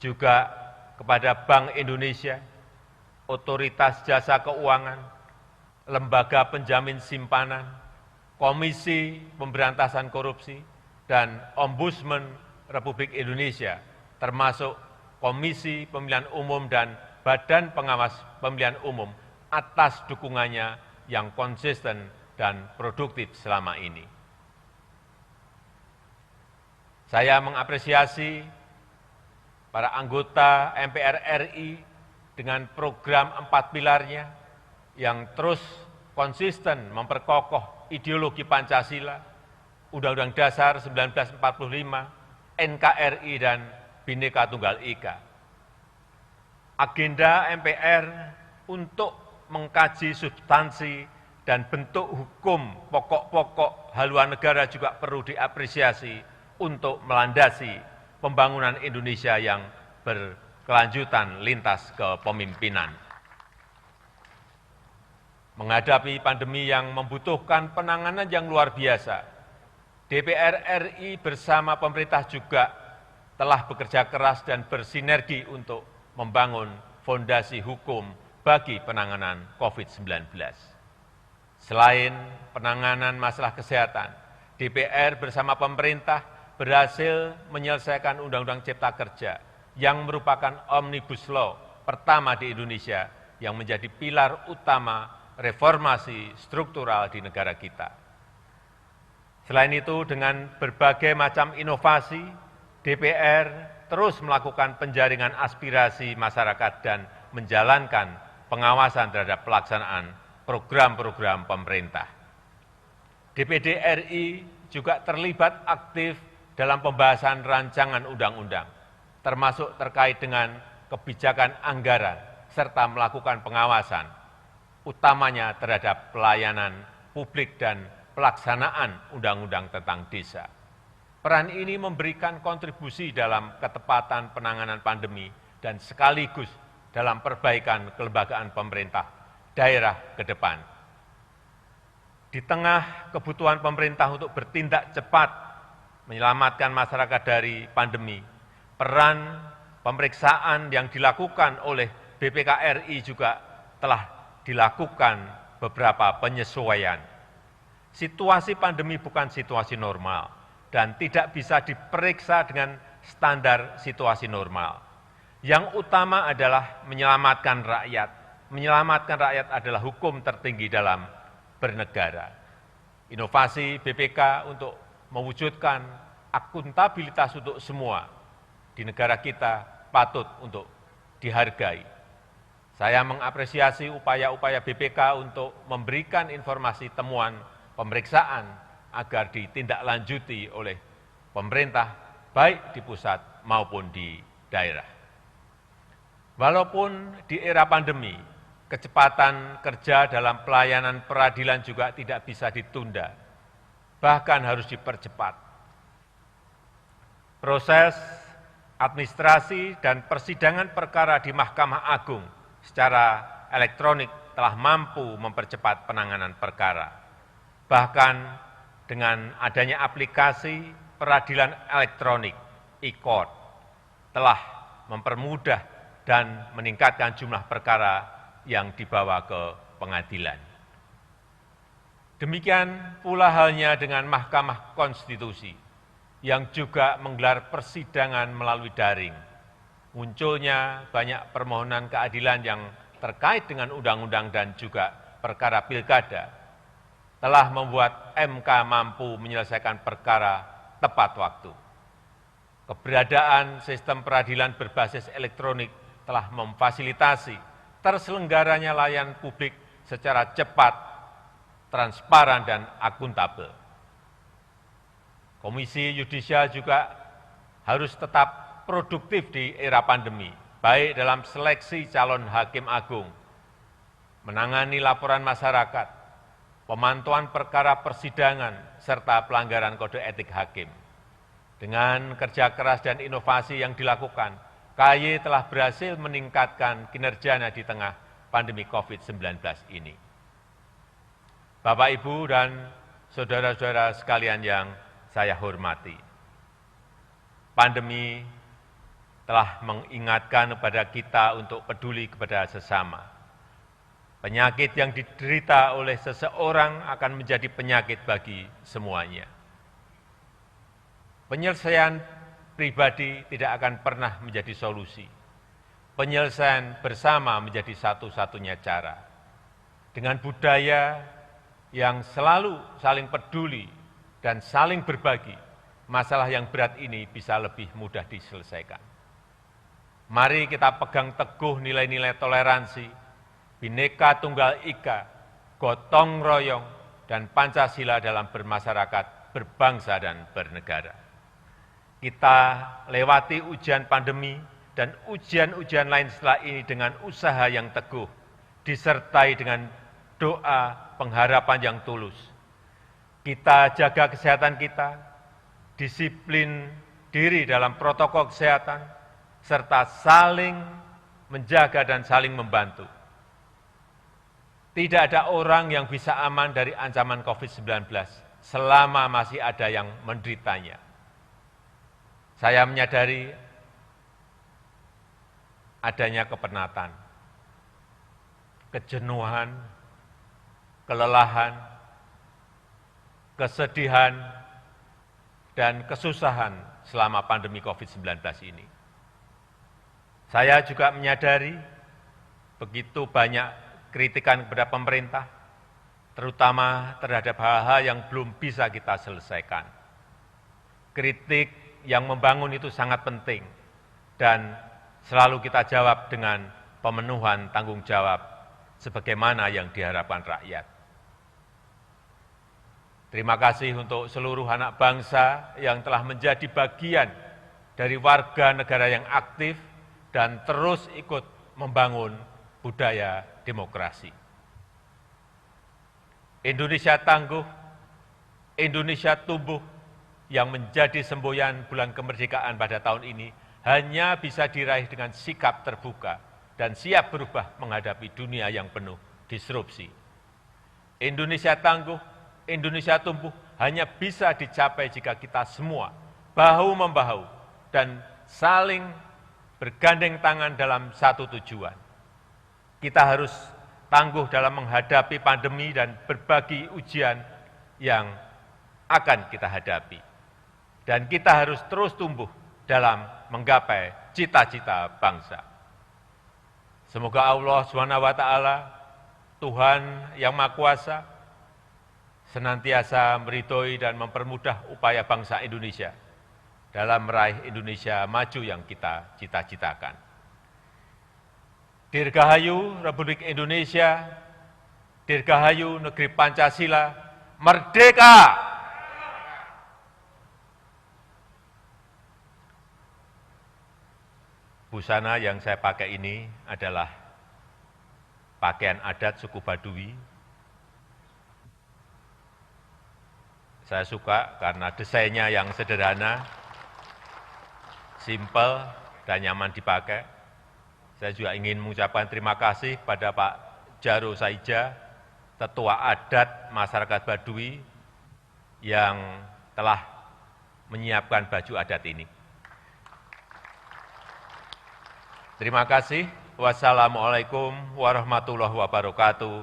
juga kepada Bank Indonesia, Otoritas Jasa Keuangan, Lembaga Penjamin Simpanan, Komisi Pemberantasan Korupsi, dan Ombudsman Republik Indonesia, termasuk Komisi Pemilihan Umum dan Badan Pengawas Pemilihan Umum atas dukungannya yang konsisten dan produktif selama ini. Saya mengapresiasi para anggota MPR RI dengan program 4 pilarnya yang terus konsisten memperkokoh ideologi Pancasila, Undang-Undang Dasar 1945, NKRI, dan Bhinneka Tunggal Ika. Agenda MPR untuk mengkaji substansi dan bentuk hukum pokok-pokok haluan negara juga perlu diapresiasi untuk melandasi pembangunan Indonesia yang berkelanjutan lintas kepemimpinan. Menghadapi pandemi yang membutuhkan penanganan yang luar biasa, DPR RI bersama pemerintah juga telah bekerja keras dan bersinergi untuk membangun fondasi hukum bagi penanganan COVID-19. Selain penanganan masalah kesehatan, DPR bersama pemerintah berhasil menyelesaikan Undang-Undang Cipta Kerja yang merupakan Omnibus Law pertama di Indonesia yang menjadi pilar utama reformasi struktural di negara kita. Selain itu, dengan berbagai macam inovasi, DPR terus melakukan penjaringan aspirasi masyarakat dan menjalankan pengawasan terhadap pelaksanaan program-program pemerintah. DPD RI juga terlibat aktif dalam pembahasan rancangan undang-undang, termasuk terkait dengan kebijakan anggaran, serta melakukan pengawasan, utamanya terhadap pelayanan publik dan pelaksanaan undang-undang tentang desa. Peran ini memberikan kontribusi dalam ketepatan penanganan pandemi dan sekaligus dalam perbaikan kelembagaan pemerintah daerah ke depan. Di tengah kebutuhan pemerintah untuk bertindak cepat menyelamatkan masyarakat dari pandemi, peran pemeriksaan yang dilakukan oleh BPK RI juga telah dilakukan beberapa penyesuaian. Situasi pandemi bukan situasi normal dan tidak bisa diperiksa dengan standar situasi normal. Yang utama adalah menyelamatkan rakyat. Menyelamatkan rakyat adalah hukum tertinggi dalam bernegara. Inovasi BPK untuk mewujudkan akuntabilitas untuk semua di negara kita patut untuk dihargai. Saya mengapresiasi upaya-upaya BPK untuk memberikan informasi temuan pemeriksaan agar ditindaklanjuti oleh pemerintah, baik di pusat maupun di daerah. Walaupun di era pandemi, kecepatan kerja dalam pelayanan peradilan juga tidak bisa ditunda, bahkan harus dipercepat. Proses administrasi dan persidangan perkara di Mahkamah Agung secara elektronik telah mampu mempercepat penanganan perkara. Bahkan dengan adanya aplikasi peradilan elektronik e-court telah mempermudah dan meningkatkan jumlah perkara yang dibawa ke pengadilan. Demikian pula halnya dengan Mahkamah Konstitusi yang juga menggelar persidangan melalui daring. Munculnya banyak permohonan keadilan yang terkait dengan undang-undang dan juga perkara pilkada telah membuat MK mampu menyelesaikan perkara tepat waktu. Keberadaan sistem peradilan berbasis elektronik telah memfasilitasi terselenggaranya layanan publik secara cepat, transparan, dan akuntabel. Komisi Yudisial juga harus tetap produktif di era pandemi, baik dalam seleksi calon hakim agung, menangani laporan masyarakat, pemantauan perkara persidangan, serta pelanggaran kode etik hakim. Dengan kerja keras dan inovasi yang dilakukan, KAY telah berhasil meningkatkan kinerjanya di tengah pandemi COVID-19 ini. Bapak, Ibu, dan saudara-saudara sekalian yang saya hormati, pandemi telah mengingatkan kepada kita untuk peduli kepada sesama. Penyakit yang diderita oleh seseorang akan menjadi penyakit bagi semuanya. Penyelesaian pribadi tidak akan pernah menjadi solusi. Penyelesaian bersama menjadi satu-satunya cara. Dengan budaya yang selalu saling peduli dan saling berbagi, masalah yang berat ini bisa lebih mudah diselesaikan. Mari kita pegang teguh nilai-nilai toleransi, Bhinneka Tunggal Ika, gotong royong, dan Pancasila dalam bermasyarakat, berbangsa, dan bernegara. Kita lewati ujian pandemi dan ujian-ujian lain setelah ini dengan usaha yang teguh, disertai dengan doa pengharapan yang tulus. Kita jaga kesehatan kita, disiplin diri dalam protokol kesehatan, serta saling menjaga dan saling membantu. Tidak ada orang yang bisa aman dari ancaman COVID-19 selama masih ada yang menderitanya. Saya menyadari adanya kepenatan, kejenuhan, kelelahan, kesedihan, dan kesusahan selama pandemi COVID-19 ini. Saya juga menyadari begitu banyak kritikan kepada pemerintah, terutama terhadap hal-hal yang belum bisa kita selesaikan. Kritik yang membangun itu sangat penting dan selalu kita jawab dengan pemenuhan tanggung jawab sebagaimana yang diharapkan rakyat. Terima kasih untuk seluruh anak bangsa yang telah menjadi bagian dari warga negara yang aktif dan terus ikut membangun budaya demokrasi. Indonesia tangguh, Indonesia tumbuh, yang menjadi semboyan bulan kemerdekaan pada tahun ini hanya bisa diraih dengan sikap terbuka dan siap berubah menghadapi dunia yang penuh disrupsi. Indonesia tangguh, Indonesia tumbuh hanya bisa dicapai jika kita semua bahu-membahu dan saling bergandeng tangan dalam satu tujuan. Kita harus tangguh dalam menghadapi pandemi dan berbagi ujian yang akan kita hadapi. Dan kita harus terus tumbuh dalam menggapai cita-cita bangsa. Semoga Allah SWT, Tuhan yang Maha Kuasa, senantiasa meridhoi dan mempermudah upaya bangsa Indonesia dalam meraih Indonesia maju yang kita cita-citakan. Dirgahayu Republik Indonesia, Dirgahayu Negeri Pancasila, Merdeka! Busana yang saya pakai ini adalah pakaian adat suku Baduy. Saya suka karena desainnya yang sederhana, simpel, dan nyaman dipakai. Saya juga ingin mengucapkan terima kasih kepada Pak Jaro Saija, Tetua Adat Masyarakat Baduy, yang telah menyiapkan baju adat ini. Terima kasih. Wassalamualaikum warahmatullahi wabarakatuh.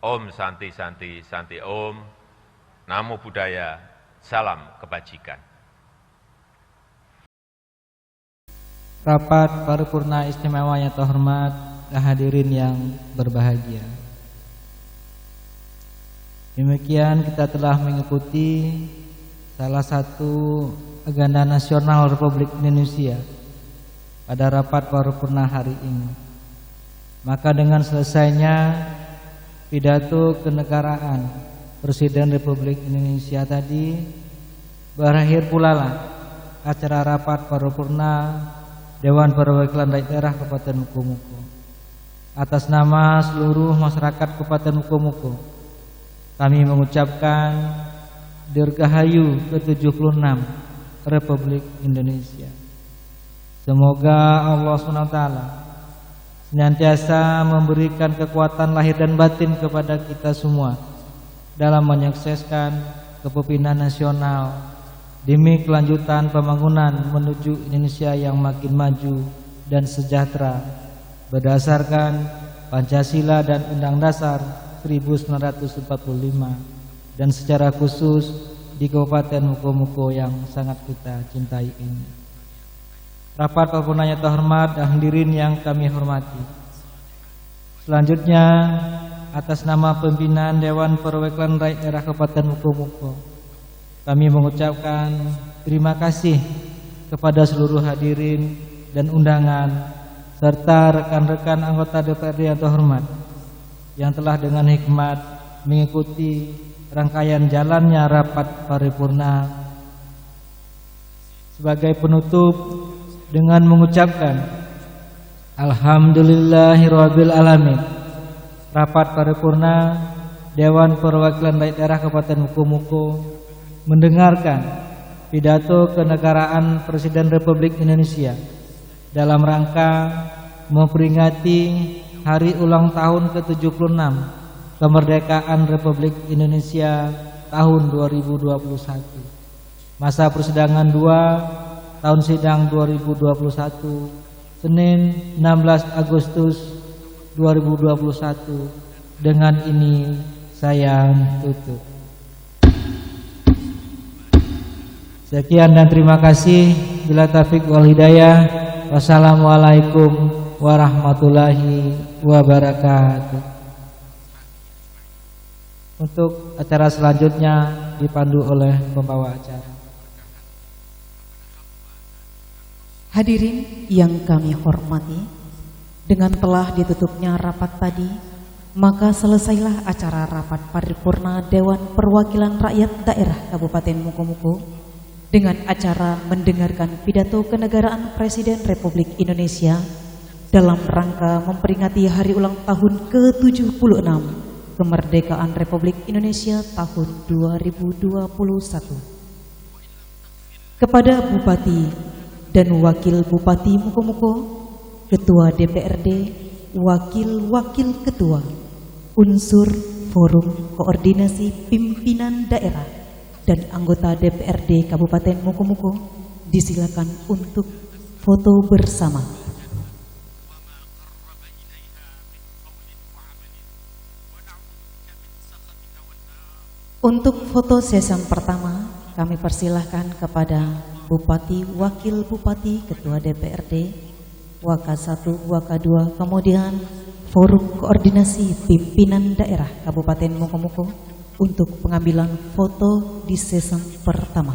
Om Santi Santi Santi Om. Namo Buddhaya. Salam kebajikan. Rapat paripurna istimewa yang terhormat, hadirin yang berbahagia. Demikian kita telah mengikuti salah satu agenda nasional Republik Indonesia pada rapat paripurna hari ini. Maka dengan selesainya pidato kenegaraan Presiden Republik Indonesia tadi, berakhir pula lah acara rapat paripurna Dewan Perwakilan Daerah Kabupaten Mukomuko. Atas nama seluruh masyarakat Kabupaten Mukomuko, kami mengucapkan Dirgahayu ke-76 Republik Indonesia. Semoga Allah SWT senantiasa memberikan kekuatan lahir dan batin kepada kita semua dalam menyukseskan kepemimpinan nasional demi kelanjutan pembangunan menuju Indonesia yang makin maju dan sejahtera berdasarkan Pancasila dan Undang Dasar 1945, dan secara khusus di Kabupaten Mukomuko yang sangat kita cintai ini. Rapat paripurna yang terhormat dan hadirin yang kami hormati. Selanjutnya, atas nama pimpinan Dewan Perwakilan Daerah Kabupaten Mukomuko, kami mengucapkan terima kasih kepada seluruh hadirin dan undangan serta rekan-rekan anggota DPRD yang terhormat yang telah dengan hikmat mengikuti rangkaian jalannya rapat paripurna. Sebagai penutup dengan mengucapkan Alhamdulillahirabbil alamin. Rapat paripurna Dewan Perwakilan Daerah Kabupaten Mukomuko mendengarkan pidato kenegaraan Presiden Republik Indonesia dalam rangka memperingati Hari Ulang Tahun ke-76 Kemerdekaan Republik Indonesia tahun 2021. Masa persidangan 2 tahun sidang 2021, Senin 16 Agustus 2021. Dengan ini saya tutup. Sekian dan terima kasih. Bila taufik wal hidayah. Wassalamualaikum warahmatullahi wabarakatuh. Untuk acara selanjutnya dipandu oleh pembawa acara. Hadirin yang kami hormati, dengan telah ditutupnya rapat tadi, maka selesailah acara rapat paripurna Dewan Perwakilan Rakyat Daerah Kabupaten Mukomuko dengan acara mendengarkan pidato kenegaraan Presiden Republik Indonesia dalam rangka memperingati Hari Ulang Tahun ke-76 Kemerdekaan Republik Indonesia tahun 2021. Kepada Bupati dan Wakil Bupati Mukomuko, Ketua DPRD, Wakil-Wakil Ketua, unsur Forum Koordinasi Pimpinan Daerah, dan anggota DPRD Kabupaten Mukomuko disilakan untuk foto bersama. Untuk foto session pertama, kami persilahkan kepada Bupati, Wakil Bupati, Ketua DPRD, Waka 1, Waka 2, kemudian Forum Koordinasi Pimpinan Daerah Kabupaten Mukomuko untuk pengambilan foto di sesi pertama.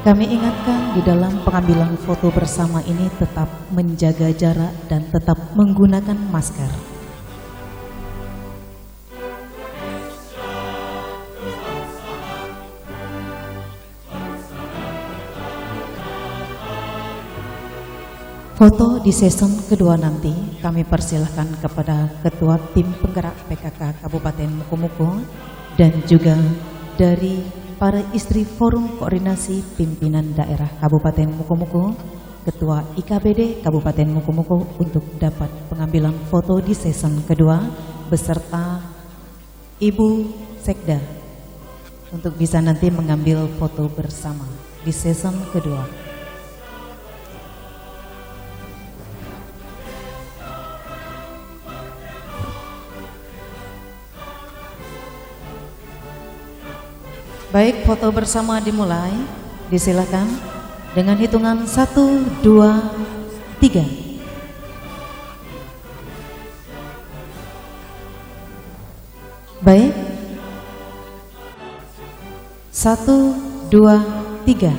Kami ingatkan di dalam pengambilan foto bersama ini tetap menjaga jarak dan tetap menggunakan masker. Foto di season kedua nanti kami persilahkan kepada Ketua Tim Penggerak PKK Kabupaten Mukomuko dan juga dari para istri Forum Koordinasi Pimpinan Daerah Kabupaten Mukomuko, Ketua IKBD Kabupaten Mukomuko untuk dapat pengambilan foto di season kedua beserta Ibu Sekda untuk bisa nanti mengambil foto bersama di season kedua. Baik, foto bersama dimulai. Disilakan dengan hitungan 1, 2, 3. Baik. 1, 2, 3.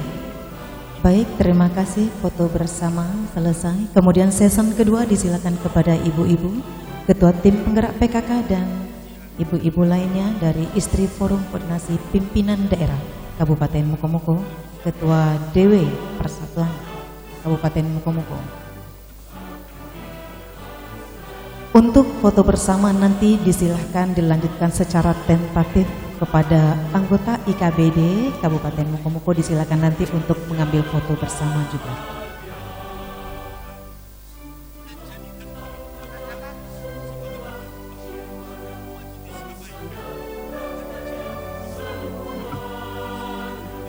Baik, terima kasih, foto bersama selesai. Kemudian season kedua disilakan kepada ibu-ibu, Ketua Tim Penggerak PKK dan ibu-ibu lainnya dari istri Forum Koordinasi Pimpinan Daerah Kabupaten Mukomuko, Ketua DW Persatuan Kabupaten Mukomuko. Untuk foto bersama nanti disilahkan dilanjutkan secara tentatif kepada anggota IKBD Kabupaten Mukomuko, disilahkan nanti untuk mengambil foto bersama juga.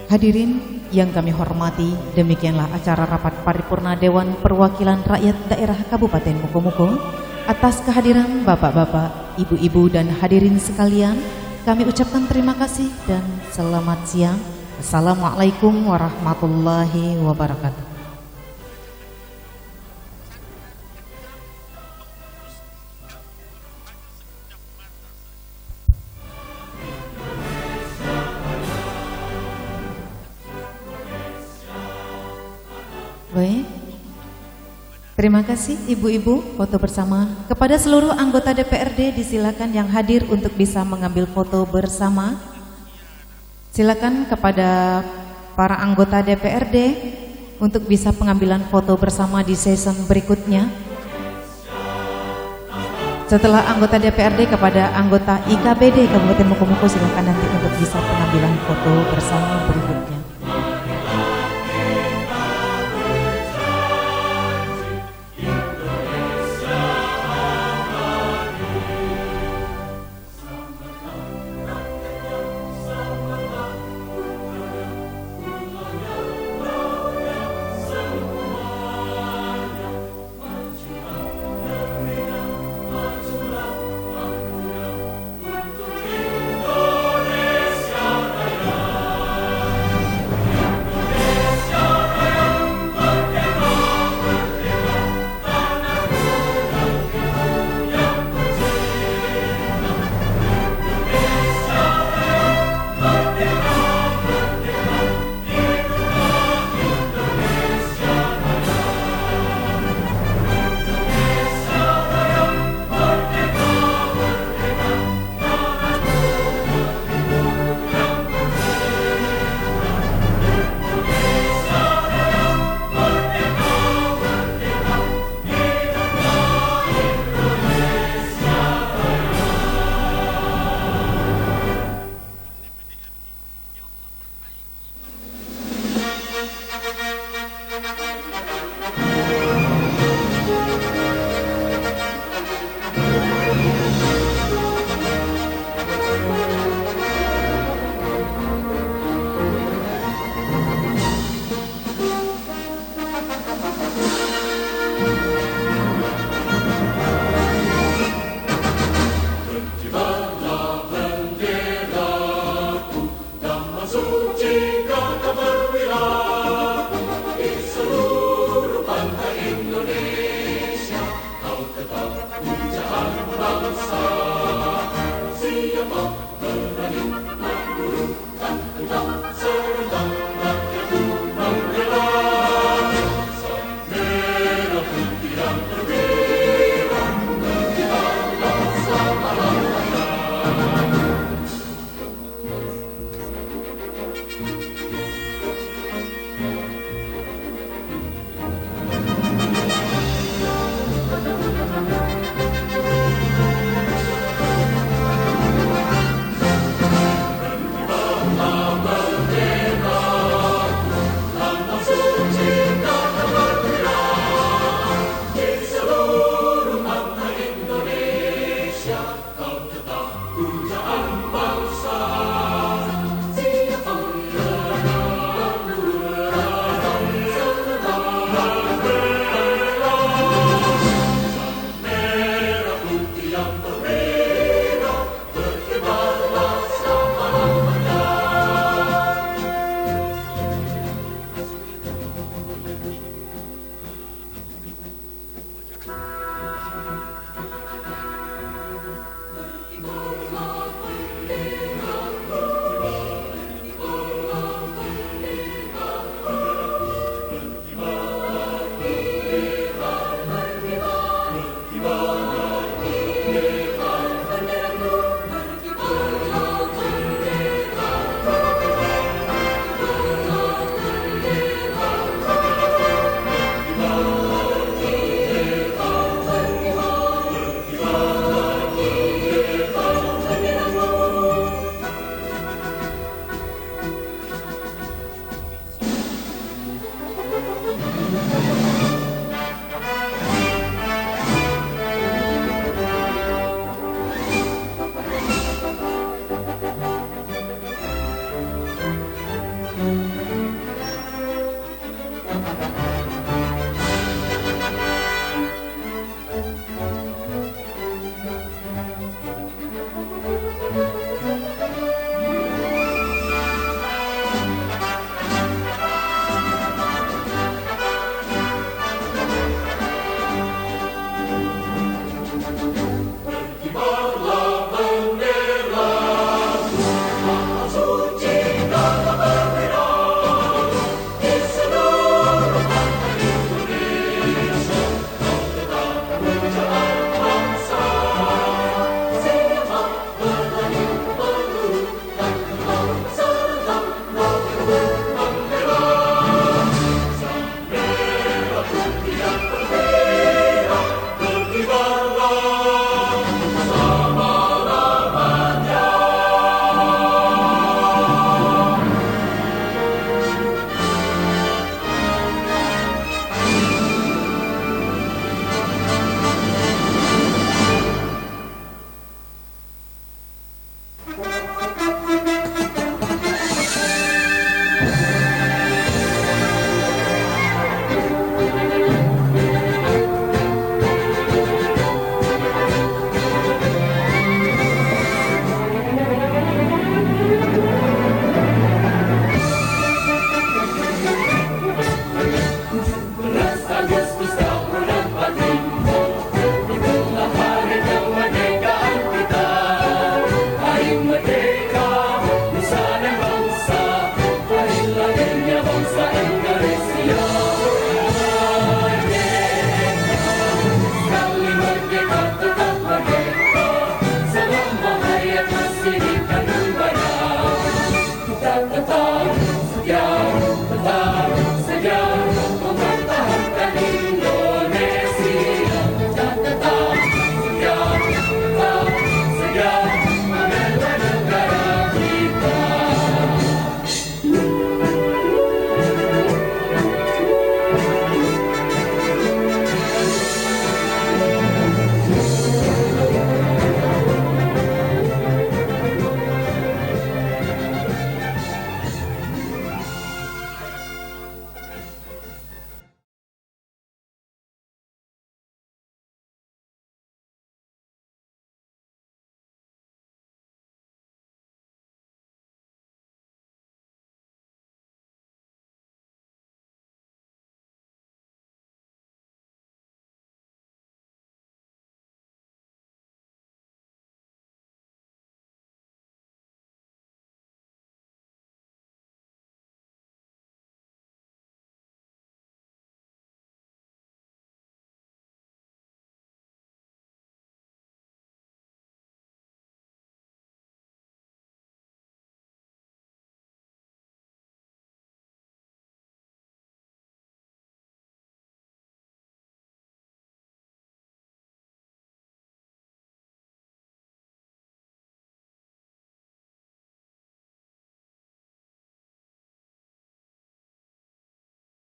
Hadirin yang kami hormati, demikianlah acara rapat paripurna Dewan Perwakilan Rakyat Daerah Kabupaten Mukomuko. Atas kehadiran bapak-bapak, ibu-ibu dan hadirin sekalian, kami ucapkan terima kasih dan selamat siang. Assalamualaikum warahmatullahi wabarakatuh. Baik, terima kasih ibu-ibu. Foto bersama kepada seluruh anggota DPRD, disilakan yang hadir untuk bisa mengambil foto bersama. Silakan kepada para anggota DPRD untuk bisa pengambilan foto bersama di season berikutnya. Setelah anggota DPRD kepada anggota IKBD Kabupaten Mukomuko, silakan nanti untuk bisa pengambilan foto bersama berikutnya.